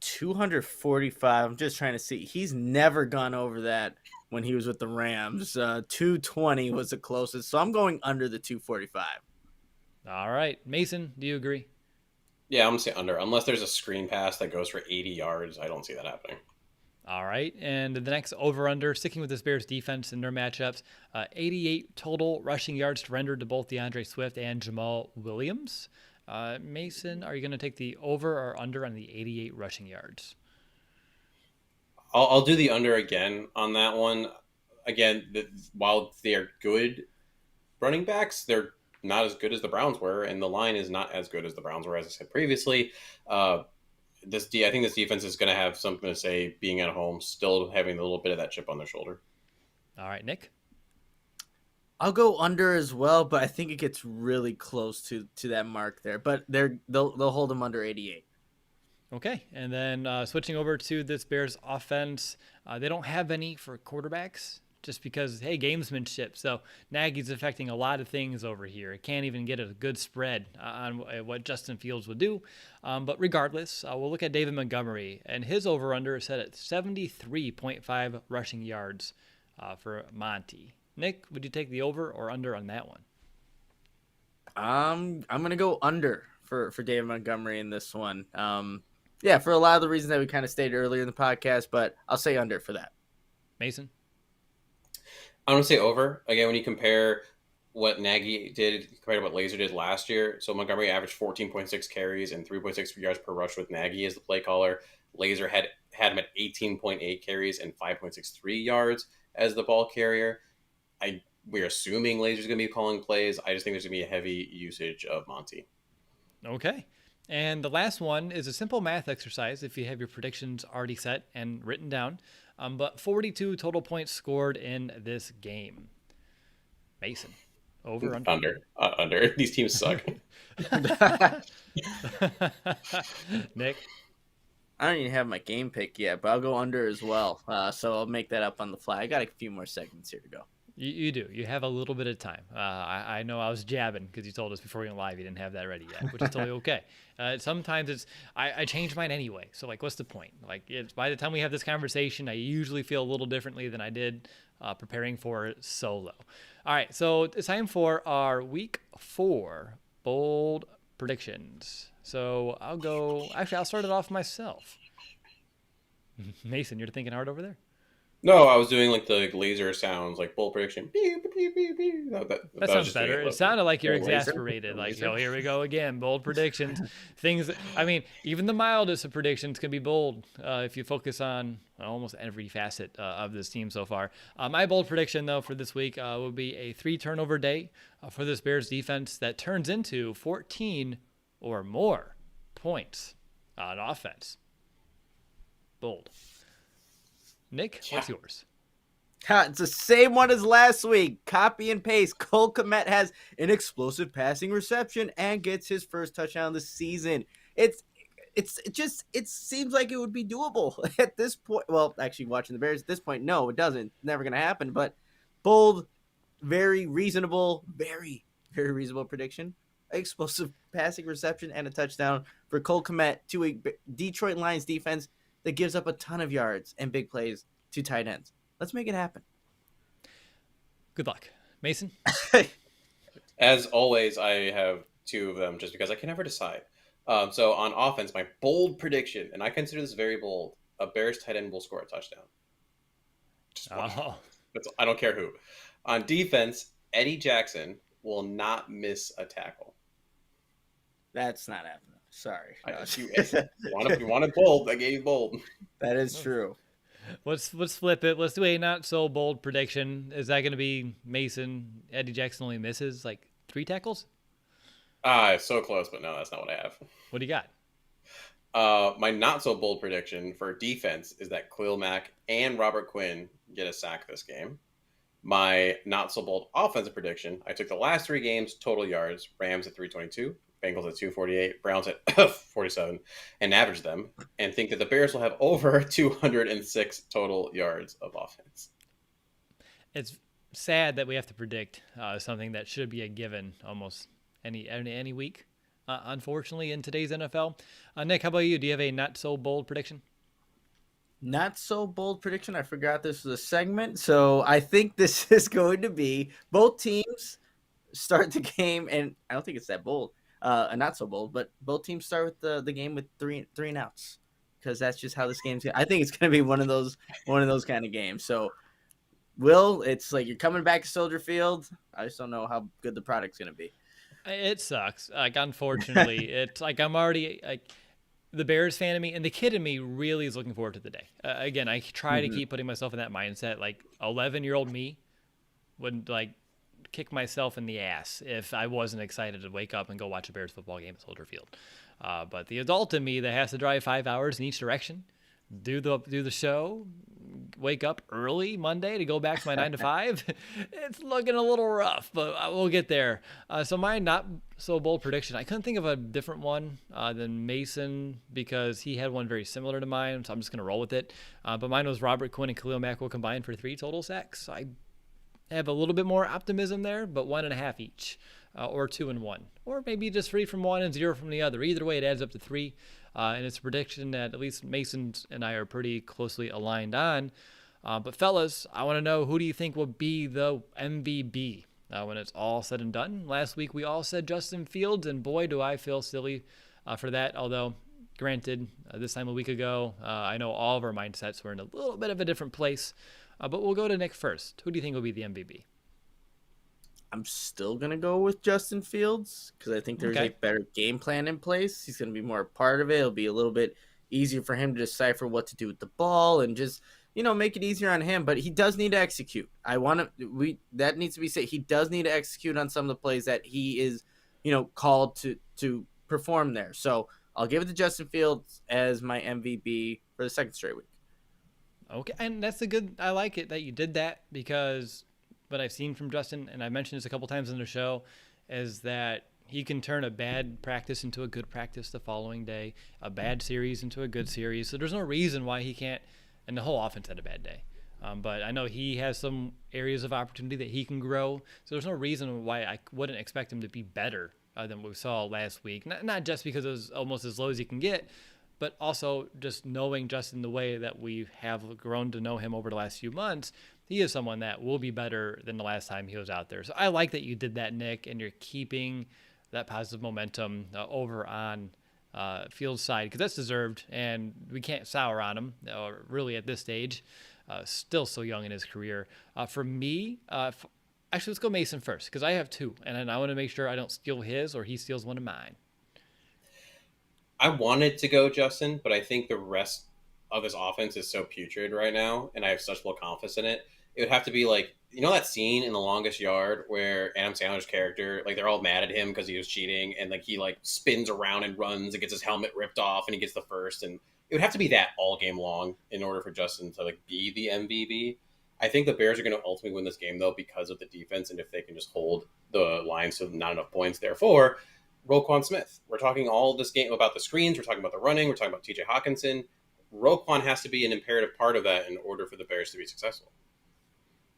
245. I'm just trying to see. He's never gone over that when he was with the Rams. 220 was the closest. So I'm going under the 245. All right. Mason, do you agree? Yeah, I'm going to say under. Unless there's a screen pass that goes for 80 yards, I don't see that happening. All right. And the next over-under, sticking with this Bears defense and their matchups, 88 total rushing yards surrendered to both DeAndre Swift and Jamal Williams. Mason, are you going to take the over or under on the 88 rushing yards? I'll do the under again on that one. Again, while they're good running backs, they're not as good as the Browns were, and the line is not as good as the Browns were, as I said previously. I think this defense is going to have something to say being at home, still having a little bit of that chip on their shoulder. All right, Nick? I'll go under as well, but I think it gets really close to that mark there. But they'll hold them under 88. Okay, and then switching over to this Bears offense, they don't have any for quarterbacks just because, hey, gamesmanship. So Nagy's affecting a lot of things over here. It can't even get a good spread on what Justin Fields would do. But regardless, we'll look at David Montgomery, and his over-under is set at 73.5 rushing yards for Monty. Nick, would you take the over or under on that one? I'm going to go under for David Montgomery in this one. Yeah, for a lot of the reasons that we kind of stated earlier in the podcast, but I'll say under for that. Mason? I'm going to say over. Again, when you compare what Nagy did compared to what Laser did last year, so Montgomery averaged 14.6 carries and 3.6 yards per rush with Nagy as the play caller. Laser had him at 18.8 carries and 5.63 yards as the ball carrier. We're assuming Laser's going to be calling plays. I just think there's going to be a heavy usage of Monty. Okay. And the last one is a simple math exercise if you have your predictions already set and written down. But 42 total points scored in this game. Mason, over, under? Under. These teams suck. Nick? I don't even have my game pick yet, but I'll go under as well. So I'll make that up on the fly. I got a few more segments here to go. You do. You have a little bit of time. I know I was jabbing because you told us before we went live you didn't have that ready yet, which is totally okay. Sometimes I change mine anyway. So, what's the point? By the time we have this conversation, I usually feel a little differently than I did preparing for solo. All right, so it's time for our Week 4 bold predictions. So I'll start it off myself. Mason, you're thinking hard over there? No, I was doing like the laser sounds, like bold prediction. Pew, pew, pew, pew, pew. No, That that was sounds just doing better. it It locally. sounded like you're The laser, exasperated. the Like, laser. oh, here we go again. Bold predictions. Things. I mean, even the mildest of predictions can be bold if you focus on almost every facet of this team so far. My bold prediction, though, for this week will be a 3-turnover day for this Bears defense that turns into 14 or more points on offense. Bold. Nick, Yeah. what's yours? Ha, it's the same one as last week. Copy and paste. Cole Kmet has an explosive passing reception and gets his first touchdown of the season. It seems like it would be doable at this point. Well, actually, watching the Bears at this point, no, it doesn't. Never going to happen. But bold, very reasonable, very reasonable prediction. Explosive passing reception and a touchdown for Cole Kmet to a Detroit Lions defense that gives up a ton of yards and big plays to tight ends. Let's make it happen. Good luck. Mason? As always, I have two of them just because I can never decide. So on offense, my bold prediction, and I consider this very bold, a Bears tight end will score a touchdown. Just one. Oh. I don't care who. On defense, Eddie Jackson will not miss a tackle. That's not happening. Sorry. No. You wanted bold. I gave you bold. That is true. Let's flip it. Let's do a not so bold prediction. Is that going to be Mason? Eddie Jackson only misses like 3 tackles? So close, but no, that's not what I have. What do you got? My not so bold prediction for defense is that Khalil Mack and Robert Quinn get a sack this game. My not so bold offensive prediction, I took the last 3 games total yards, Rams at 322, Bengals at 248, Browns at 47, and averaged them, and think that the Bears will have over 206 total yards of offense. It's sad that we have to predict something that should be a given almost any week, unfortunately, in today's NFL. Nick, how about you? Do you have a not so bold prediction? Not so bold prediction. I forgot this was a segment. So I think this is going to be both teams start the game, and I don't think it's that bold. Not so bold, but both teams start with the game with three and outs, because that's just how this game's going. I think it's going to be one of those kind of games. So, it's like you're coming back to Soldier Field. I just don't know how good the product's going to be. It sucks. Like, unfortunately, it's like I'm already like the Bears fan in me, and the kid in me really is looking forward to the day. Again, I try to keep putting myself in that mindset. Like 11-year-old me would like kick myself in the ass if I wasn't excited to wake up and go watch a Bears football game at Soldier Field. But the adult in me that has to drive 5 hours in each direction, do the show, wake up early Monday to go back to my 9 to 5, it's looking a little rough, but we'll get there. So my not so bold prediction, I couldn't think of a different one than Mason, because he had one very similar to mine, so I'm just going to roll with it. But mine was Robert Quinn and Khalil Mack will combine for 3 total sacks. So I have a little bit more optimism there, but 1.5 each, or 2 and 1, or maybe just 3 from one and 0 from the other. Either way, it adds up to 3, and it's a prediction that at least Mason and I are pretty closely aligned on. But fellas, I want to know, who do you think will be the MVP when it's all said and done? Last week we all said Justin Fields, and boy, do I feel silly for that. Although, granted, this time a week ago, I know all of our mindsets were in a little bit of a different place. But we'll go to Nick first. Who do you think will be the MVP? I'm still going to go with Justin Fields, because I think there's a better game plan in place. He's going to be more a part of it. It'll be a little bit easier for him to decipher what to do with the ball and just, make it easier on him. But he does need to execute. That needs to be said. He does need to execute on some of the plays that he is, called to perform there. So I'll give it to Justin Fields as my MVP for the second straight week. Okay, and I like it that you did that, because what I've seen from Justin, and I mentioned this a couple times in the show, is that he can turn a bad practice into a good practice the following day, a bad series into a good series. So there's no reason why he can't, and the whole offense had a bad day. But I know he has some areas of opportunity that he can grow. So there's no reason why I wouldn't expect him to be better than what we saw last week. Not just because it was almost as low as you can get, but also just knowing Justin the way that we have grown to know him over the last few months, he is someone that will be better than the last time he was out there. So I like that you did that, Nick, and you're keeping that positive momentum over on Fields' side, because that's deserved, and we can't sour on him, or really at this stage, still so young in his career. For me, actually, let's go Mason first, because I have two, and I want to make sure I don't steal his or he steals one of mine. I wanted to go Justin, but I think the rest of his offense is so putrid right now, and I have such low confidence in it. It would have to be like, you know, that scene in The Longest Yard where Adam Sandler's character, like, they're all mad at him because he was cheating, and like he like spins around and runs and gets his helmet ripped off, and he gets the first, and it would have to be that all game long in order for Justin to like be the MVP. I think the Bears are going to ultimately win this game though because of the defense, and if they can just hold the Lions to not enough points, therefore Roquan Smith. We're talking all this game about the screens. We're talking about the running. We're talking about TJ Hawkinson. Roquan has to be an imperative part of that in order for the Bears to be successful.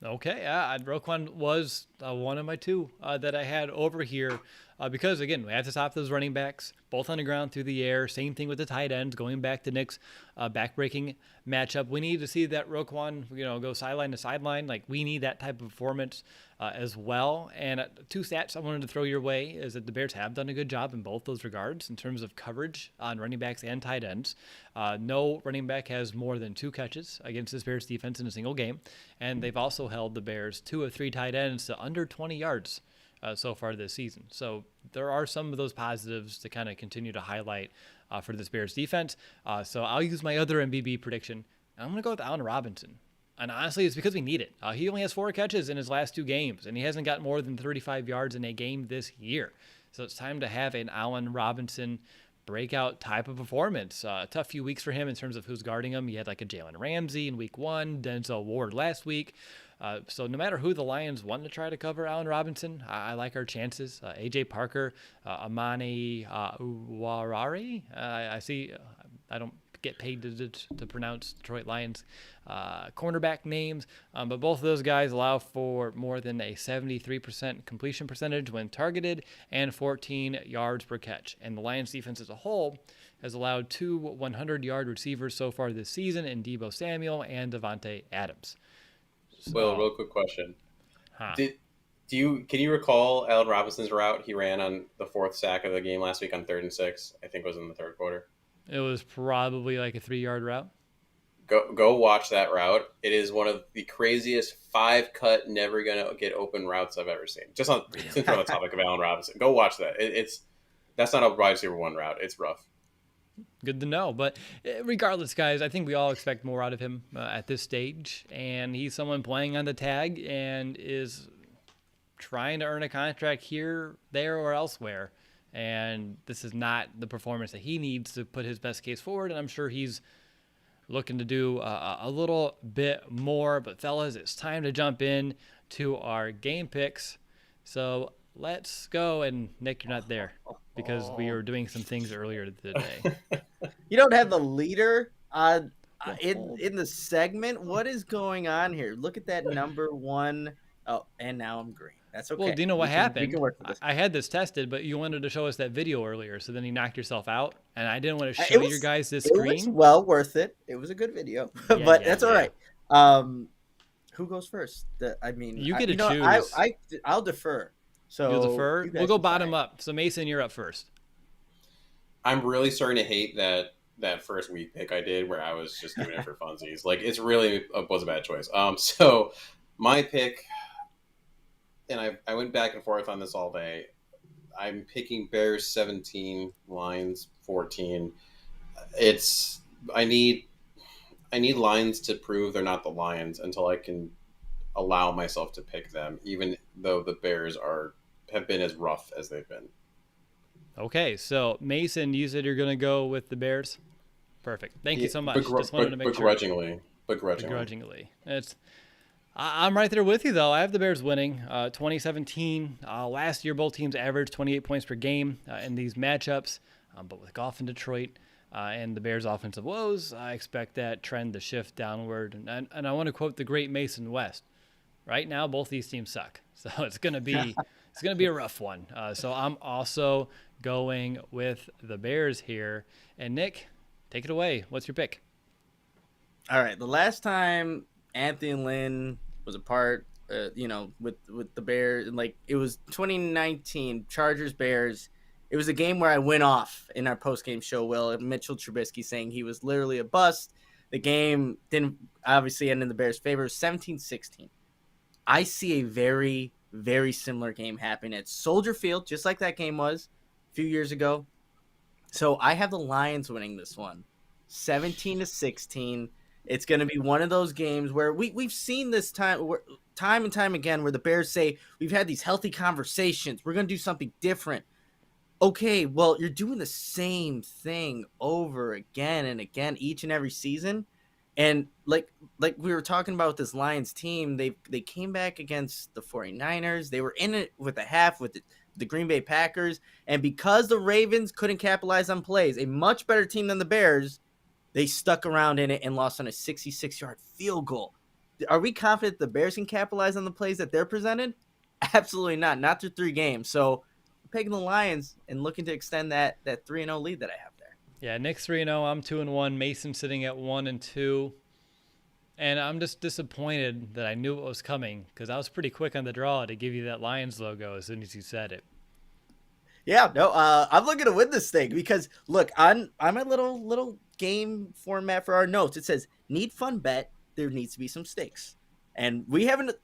Okay, Roquan was one of my two that I had over here because, again, we have to stop those running backs, both on the ground, through the air. Same thing with the tight ends, going back to Nick's backbreaking matchup. We need to see that Roquan, go sideline to sideline. Like, we need that type of performance as well. And two stats I wanted to throw your way is that the Bears have done a good job in both those regards in terms of coverage on running backs and tight ends. No running back has more than 2 catches against this Bears defense in a single game. And they've also held the Bears 2 of 3 tight ends to under 20 yards so far this season. So there are some of those positives to kind of continue to highlight for this Bears defense. So I'll use my other MVB prediction. I'm going to go with Allen Robinson. And honestly, it's because we need it. He only has 4 catches in his last 2 games, and he hasn't got more than 35 yards in a game this year. So it's time to have an Allen Robinson breakout type of performance. Tough few weeks for him in terms of who's guarding him. He had like a Jalen Ramsey in week 1, Denzel Ward last week. So no matter who the Lions want to try to cover Allen Robinson, I like our chances. A.J. Parker, Amani Uwarari. I see. I don't get paid to pronounce Detroit Lions cornerback names, but both of those guys allow for more than a 73% completion percentage when targeted and 14 yards per catch. And the Lions defense as a whole has allowed 2 100-yard receivers so far this season in Deebo Samuel and Devontae Adams. So, Well, real quick question. huh. Can you recall Allen Robinson's route he ran on the 4th sack of the game last week on 3rd and 6? I think it was in the 3rd quarter. It was probably like a 3-yard route. Go watch that route. It is one of the craziest 5-cut, never gonna get open routes I've ever seen. Just on since we're on the topic of Allen Robinson, go watch that. That's not a wide receiver 1 route. It's rough. Good to know. But regardless, guys, I think we all expect more out of him at this stage. And he's someone playing on the tag and is trying to earn a contract here, there, or elsewhere. And this is not the performance that he needs to put his best case forward. And I'm sure he's looking to do a little bit more. But fellas, it's time to jump in to our game picks. So let's go. And Nick, you're not there because we were doing some things earlier today. You don't have the leader in the segment. What is going on here? Look at that number 1. Oh, and now I'm green. That's okay. Well, do you know what happened? We can work with this. I had this tested, but you wanted to show us that video earlier, so then you knocked yourself out, and I didn't want to show you guys this screen. It was well worth it. It was a good video, but that's all right. Who goes first? You get to choose. I'll defer. So you'll defer. We'll go bottom up. So Mason, you're up first. I'm really starting to hate that first week pick I did where I was just doing it for funsies. Like, it's really was a bad choice. So my pick, and I went back and forth on this all day. I'm picking Bears 17, Lions 14. I need Lions to prove they're not the Lions until I can allow myself to pick them, even though the Bears have been as rough as they've been. Okay, so Mason, you said you're going to go with the Bears. Perfect. Thank you so much. Just wanted to make sure. Begrudgingly. I'm right there with you, though. I have the Bears winning. 2017, last year, both teams averaged 28 points per game in these matchups. But with golf in Detroit and the Bears' offensive woes, I expect that trend to shift downward. And I want to quote the great Mason West. Right now, both these teams suck. So it's going to be a rough one. So I'm also going with the Bears here. And Nick, take it away. What's your pick? All right. The last time Anthony Lynn was a part, with the Bears, like, it was 2019 Chargers Bears, It was a game where I went off in our post-game show, Will, and Mitchell Trubisky saying he was literally a bust. The game didn't obviously end in the Bears' favor, 17-16. I see a very, very similar game happening at Soldier Field, just like that game was a few years ago. So I have the Lions winning this one, 17-16. It's going to be one of those games where we've seen this time and time again where the Bears say, we've had these healthy conversations. We're going to do something different. Okay, well, you're doing the same thing over again and again each and every season. And like we were talking about with this Lions team, they came back against the 49ers. They were in it with a half with the Green Bay Packers. And because the Ravens couldn't capitalize on plays, a much better team than the Bears, they stuck around in it and lost on a 66-yard field goal. Are we confident the Bears can capitalize on the plays that they're presented? Absolutely not. Not through 3 games. So I'm pegging the Lions and looking to extend that 3-0 lead that I have there. Yeah, Nick's 3-0. I'm 2-1. Mason sitting at 1-2. And I'm just disappointed that I knew what was coming because I was pretty quick on the draw to give you that Lions logo as soon as you said it. Yeah, no, I'm looking to win this thing because look, on my little game format for our notes, it says need fun bet. There needs to be some stakes, and we haven't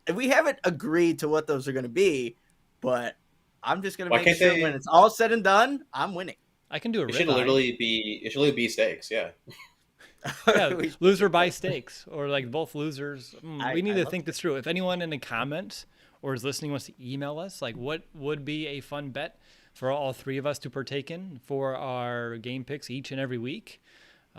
agreed to what those are going to be, but I'm just going to make sure when it's all said and done, I'm winning. I can do a It should literally be stakes, yeah. Yeah, loser buy stakes or like both losers. We need to think this through. If anyone in the comments or is listening wants to email us, like what would be a fun bet for all 3 of us to partake in for our game picks each and every week,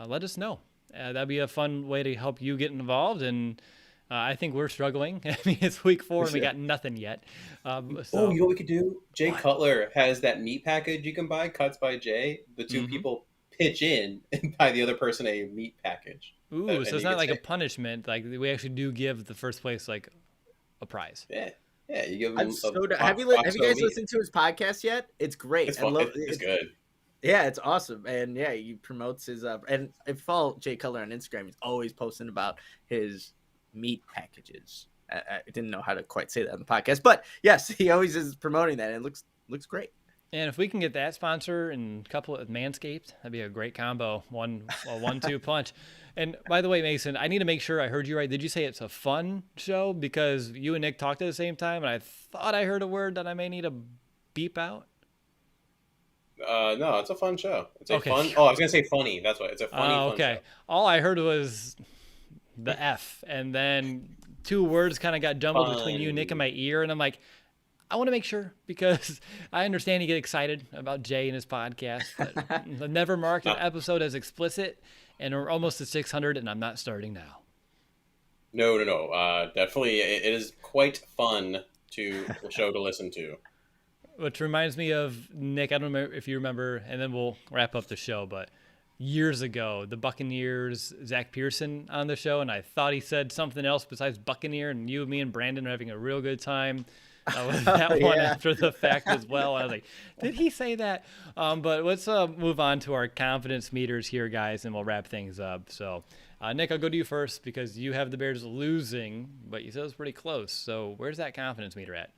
let us know. That'd be a fun way to help you get involved. And I think we're struggling. I mean, it's week 4 and we got nothing yet. You know what we could do? Jay Cutler has that meat package you can buy, Cuts by Jay. The 2 people pitch in and buy the other person a meat package. Ooh, so it's not like a punishment. Like we actually do give the first place like a prize. Yeah, you give them. Have you guys listened to his podcast yet? It's great. It's good. Yeah, it's awesome, and yeah, he promotes his and if you follow Jay Cutler on Instagram, he's always posting about his meat packages. I didn't know how to quite say that on the podcast, but yes, he always is promoting that, and it looks great. And if we can get that sponsor and couple it with Manscaped, that'd be a great combo. 1-2 punch. And by the way, Mason, I need to make sure I heard you right. Did you say it's a fun show? Because you and Nick talked at the same time, and I thought I heard a word that I may need to beep out. No, it's a fun show. It's okay. fun. Oh, I was gonna say funny. That's what it's a funny. Okay. Fun show. All I heard was the F, and then 2 words kind of got jumbled between you and Nick in my ear, and I'm like, I want to make sure because I understand you get excited about Jay and his podcast, but I've never marked an episode as explicit, and we're almost at 600, and I'm not starting now. No. Definitely, it is quite fun show to listen to. Which reminds me of Nick. I don't remember if you remember, and then we'll wrap up the show. But years ago, the Buccaneers, Zach Pearson on the show, and I thought he said something else besides Buccaneer, and you, me, and Brandon are having a real good time. With that one after the fact as well. I was like, did he say that? But let's move on to our confidence meters here, guys, and we'll wrap things up. So, Nick, I'll go to you first because you have the Bears losing, but you said it was pretty close. So where's that confidence meter at?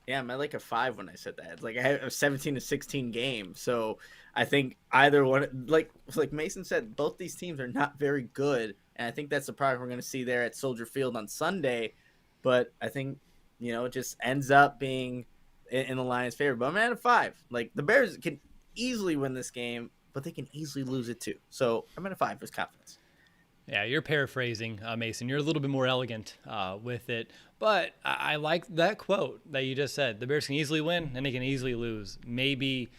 Yeah, I'm at like a 5 when I said that. It's like I had a 17-16 game. So I think either one, like Mason said, both these teams are not very good. And I think that's the product we're going to see there at Soldier Field on Sunday. But I think, it just ends up being in the Lions' favor. But I'm at a 5. Like, the Bears can easily win this game, but they can easily lose it too. So I'm at a 5 with confidence. Yeah, you're paraphrasing, Mason. You're a little bit more elegant with it. But I like that quote that you just said. The Bears can easily win, and they can easily lose. Maybe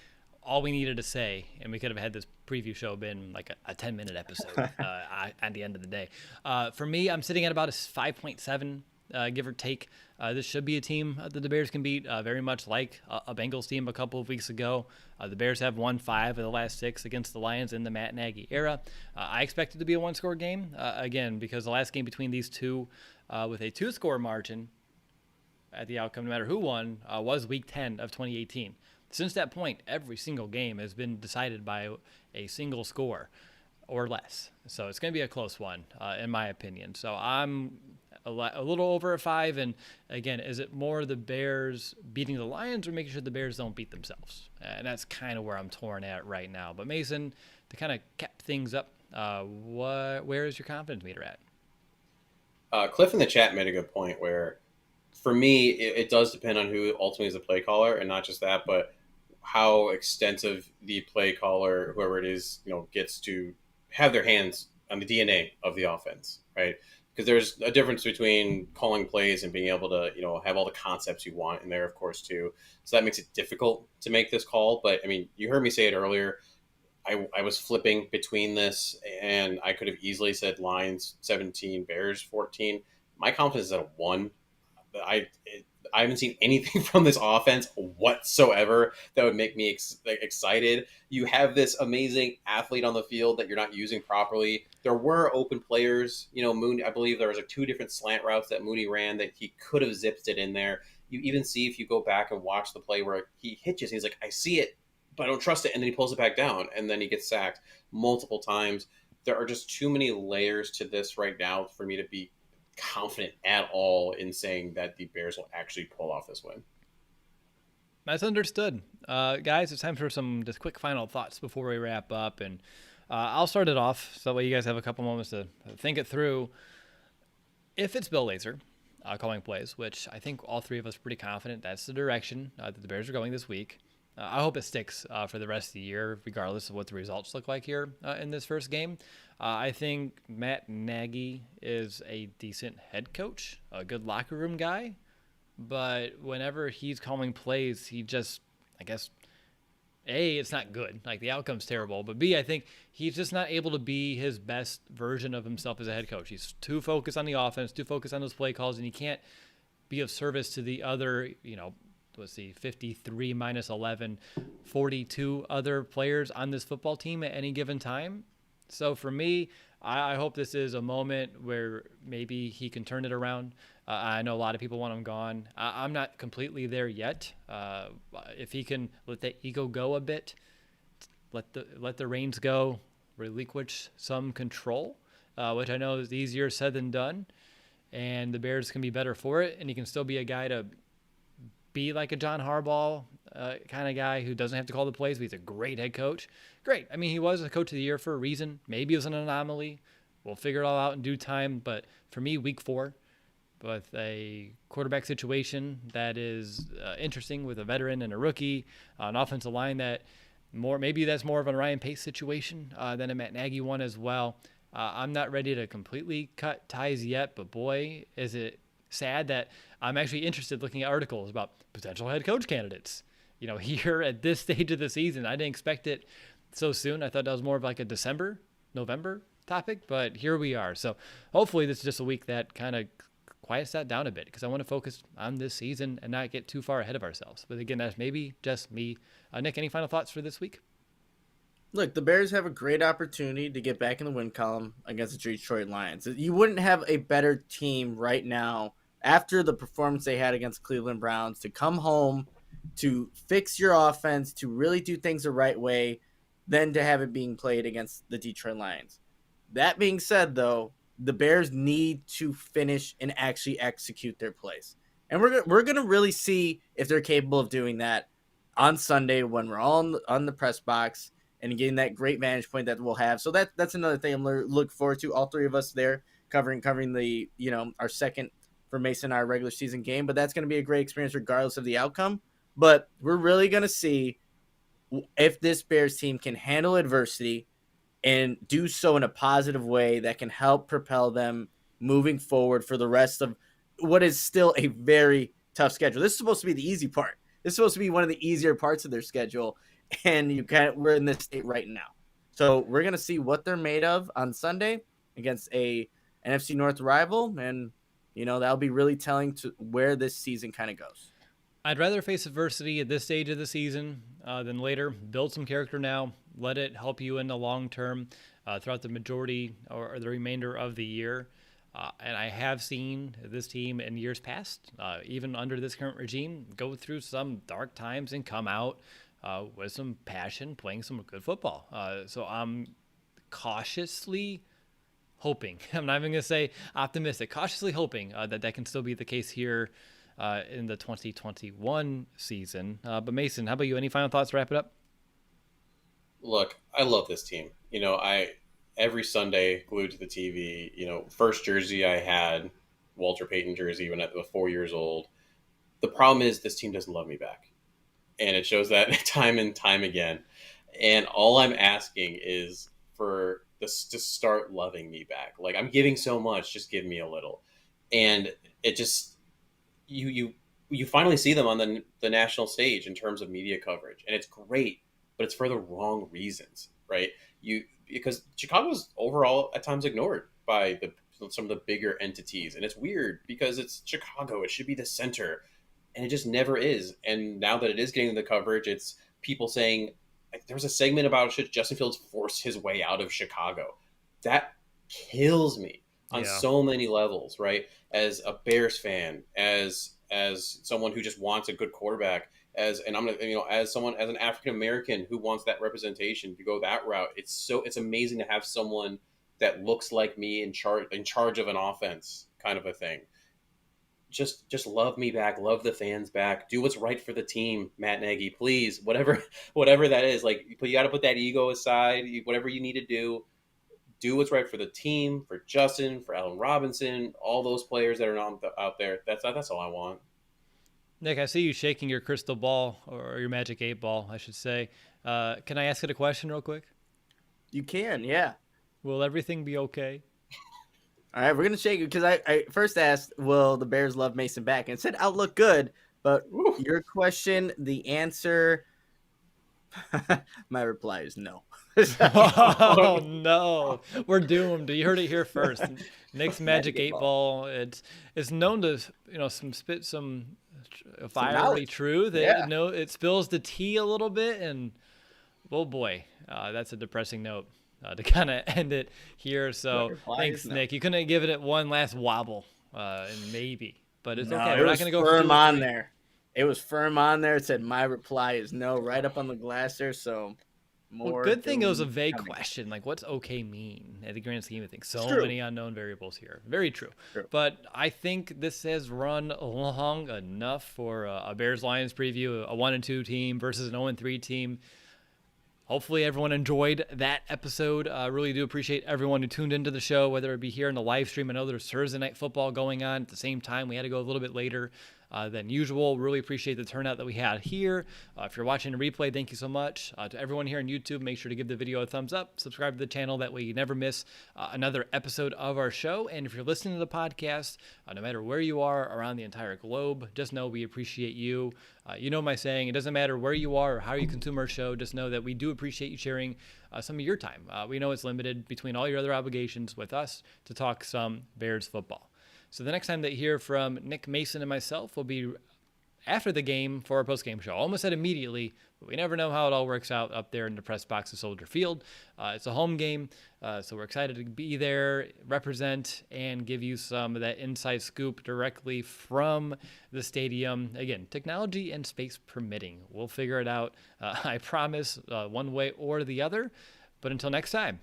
all we needed to say, and we could have had this preview show been like a 10-minute episode at the end of the day. For me, I'm sitting at about a 5.7. Give or take. This should be a team that the Bears can beat, very much like a Bengals team a couple of weeks ago. The Bears have won 5 of the last 6 against the Lions in the Matt Nagy era. I expect it to be a 1-score game, again, because the last game between these two with a 2-score margin at the outcome, no matter who won, was Week 10 of 2018. Since that point, every single game has been decided by a single score or less. So it's going to be a close one, in my opinion. So I'm a little over a 5. And again, is it more the Bears beating the Lions or making sure the Bears don't beat themselves? And that's kind of where I'm torn at right now. But Mason, to kind of cap things up, where is your confidence meter at? Cliff in the chat made a good point where, for me, it does depend on who ultimately is the play caller, and not just that, but how extensive the play caller, whoever it is, gets to have their hands on the DNA of the offense, right? Because there's a difference between calling plays and being able to, have all the concepts you want in there, of course, too. So that makes it difficult to make this call. But I mean, you heard me say it earlier. I was flipping between this, and I could have easily said Lions 17, Bears 14. My confidence is at a 1. I haven't seen anything from this offense whatsoever that would make me excited. You have this amazing athlete on the field that you're not using properly. There were open players. Mooney, I believe there was 2 different slant routes that Mooney ran that he could have zipped it in there. You even see, if you go back and watch the play where he hitches, he's like, I see it, but I don't trust it. And then he pulls it back down, and then he gets sacked multiple times. There are just too many layers to this right now for me to be confident at all in saying that the Bears will actually pull off this win. That's understood. Guys, it's time for some just quick final thoughts before we wrap up. And I'll start it off so that way you guys have a couple moments to think it through. If it's Bill Lazor calling plays, which I think all 3 of us are pretty confident that's the direction that the Bears are going this week, I hope it sticks for the rest of the year, regardless of what the results look like here in this first game. I think Matt Nagy is a decent head coach, a good locker room guy, but whenever he's calling plays, he just, I guess, A, it's not good. Like, the outcome's terrible. But B, I think he's just not able to be his best version of himself as a head coach. He's too focused on the offense, too focused on those play calls, and he can't be of service to the other, 53 minus 11, 42 other players on this football team at any given time. So for me, I hope this is a moment where maybe he can turn it around. I know a lot of people want him gone. I'm not completely there yet. If he can let the ego go a bit, let the reins go, relinquish some control, which I know is easier said than done, and the Bears can be better for it, and he can still be a guy to be like a John Harbaugh kind of guy who doesn't have to call the plays, but he's a great head coach. Great. I mean, he was a coach of the year for a reason. Maybe it was an anomaly. We'll figure it all out in due time. But for me, week 4, with a quarterback situation that is interesting with a veteran and a rookie, an offensive line that's more of a Ryan Pace situation than a Matt Nagy one as well. I'm not ready to completely cut ties yet, but boy, is it sad that I'm actually interested looking at articles about potential head coach candidates. Here at this stage of the season, I didn't expect it so soon. I thought that was more of like a December, November topic, but here we are. So hopefully this is just a week that kind of quiets that down a bit, because I want to focus on this season and not get too far ahead of ourselves. But again, that's maybe just me. Nick, any final thoughts for this week? Look, the Bears have a great opportunity to get back in the win column against the Detroit Lions. You wouldn't have a better team right now after the performance they had against Cleveland Browns to come home, to fix your offense, to really do things the right way, than to have it being played against the Detroit Lions. That being said, though, the Bears need to finish and actually execute their plays. And we're gonna really see if they're capable of doing that on Sunday when we're all on the press box and getting that great vantage point that we'll have. So that's another thing I'm looking forward to. All 3 of us there covering the our second for Mason, our regular season game. But that's going to be a great experience regardless of the outcome. But we're really going to see if this Bears team can handle adversity and do so in a positive way that can help propel them moving forward for the rest of what is still a very tough schedule. This is supposed to be the easy part. This is supposed to be one of the easier parts of their schedule, and we're in this state right now. So we're going to see what they're made of on Sunday against a NFC North rival, and that'll be really telling to where this season kind of goes. I'd rather face adversity at this stage of the season than later. Build some character now. Let it help you in the long term throughout the majority or the remainder of the year. And I have seen this team in years past, even under this current regime, go through some dark times and come out with some passion, playing some good football. So I'm cautiously hoping. I'm not even going to say optimistic, cautiously hoping that can still be the case here in the 2021 season. But Mason, how about you? Any final thoughts to wrap it up? Look, I love this team. I every Sunday glued to the TV. First jersey I had, Walter Payton jersey when I was 4 years old. The problem is this team doesn't love me back, and it shows that time and time again. And all I'm asking is for this to start loving me back. Like, I'm giving so much, just give me a little. And it just you finally see them on the national stage in terms of media coverage, and it's great, but it's for the wrong reasons, right? Because Chicago's overall at times ignored by some of the bigger entities, and it's weird because it's Chicago. It should be the center, and it just never is. And now that it is getting the coverage, it's people saying, like, there was a segment about should Justin Fields force his way out of Chicago. That kills me on so many levels, right? As a Bears fan, as someone who just wants a good quarterback, as an African American who wants that representation to go that route. It's amazing to have someone that looks like me in charge of an offense, kind of a thing. Just love me back, love the fans back, do what's right for the team, Matt Nagy, please. Whatever that is, like, you got to put that ego aside. Whatever you need to do what's right for the team, for Justin, for Allen Robinson, all those players that are out there. That's all I want. Nick, I see you shaking your crystal ball, or your magic 8 ball, I should say. Can I ask it a question real quick? You can, yeah. Will everything be okay? All right, we're going to shake it because I first asked, will the Bears love Mason back? And it said outlook good, but your question, the answer, my reply is no. Oh, no. We're doomed. You heard it here first. Nick's magic 8 ball. It's known to, spit some fiery truth. Yeah. It spills the tea a little bit, and oh boy, that's a depressing note to kind of end it here. So thanks, Nick. You couldn't give it one last wobble, and maybe, but it's okay. We're not going to go firm on there. It was firm on there. It said my reply is no, right up on the glass there. So good thing it was a vague question. Like, what's okay mean at the grand scheme of things? So many unknown variables here. Very true. But I think this has run long enough for a Bears-Lions preview, a 1-2 team versus an 0-3 team. Hopefully everyone enjoyed that episode. I really do appreciate everyone who tuned into the show, whether it be here in the live stream. I know there's Thursday Night Football going on at the same time. We had to go a little bit later than usual. Really appreciate the turnout that we had here. If you're watching a replay, thank you so much. To everyone here on YouTube, make sure to give the video a thumbs up. Subscribe to the channel. That way you never miss another episode of our show. And if you're listening to the podcast, no matter where you are around the entire globe, just know we appreciate you. You know my saying, it doesn't matter where you are or how you consume our show. Just know that we do appreciate you sharing some of your time. We know it's limited between all your other obligations with us to talk some Bears football. So the next time that you hear from Nick, Mason, and myself will be after the game for our post-game show. I almost said immediately, but we never know how it all works out up there in the press box of Soldier Field. It's a home game, so we're excited to be there, represent, and give you some of that inside scoop directly from the stadium. Again, technology and space permitting. We'll figure it out, I promise, one way or the other. But until next time,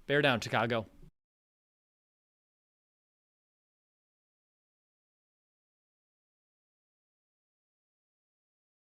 bear down, Chicago.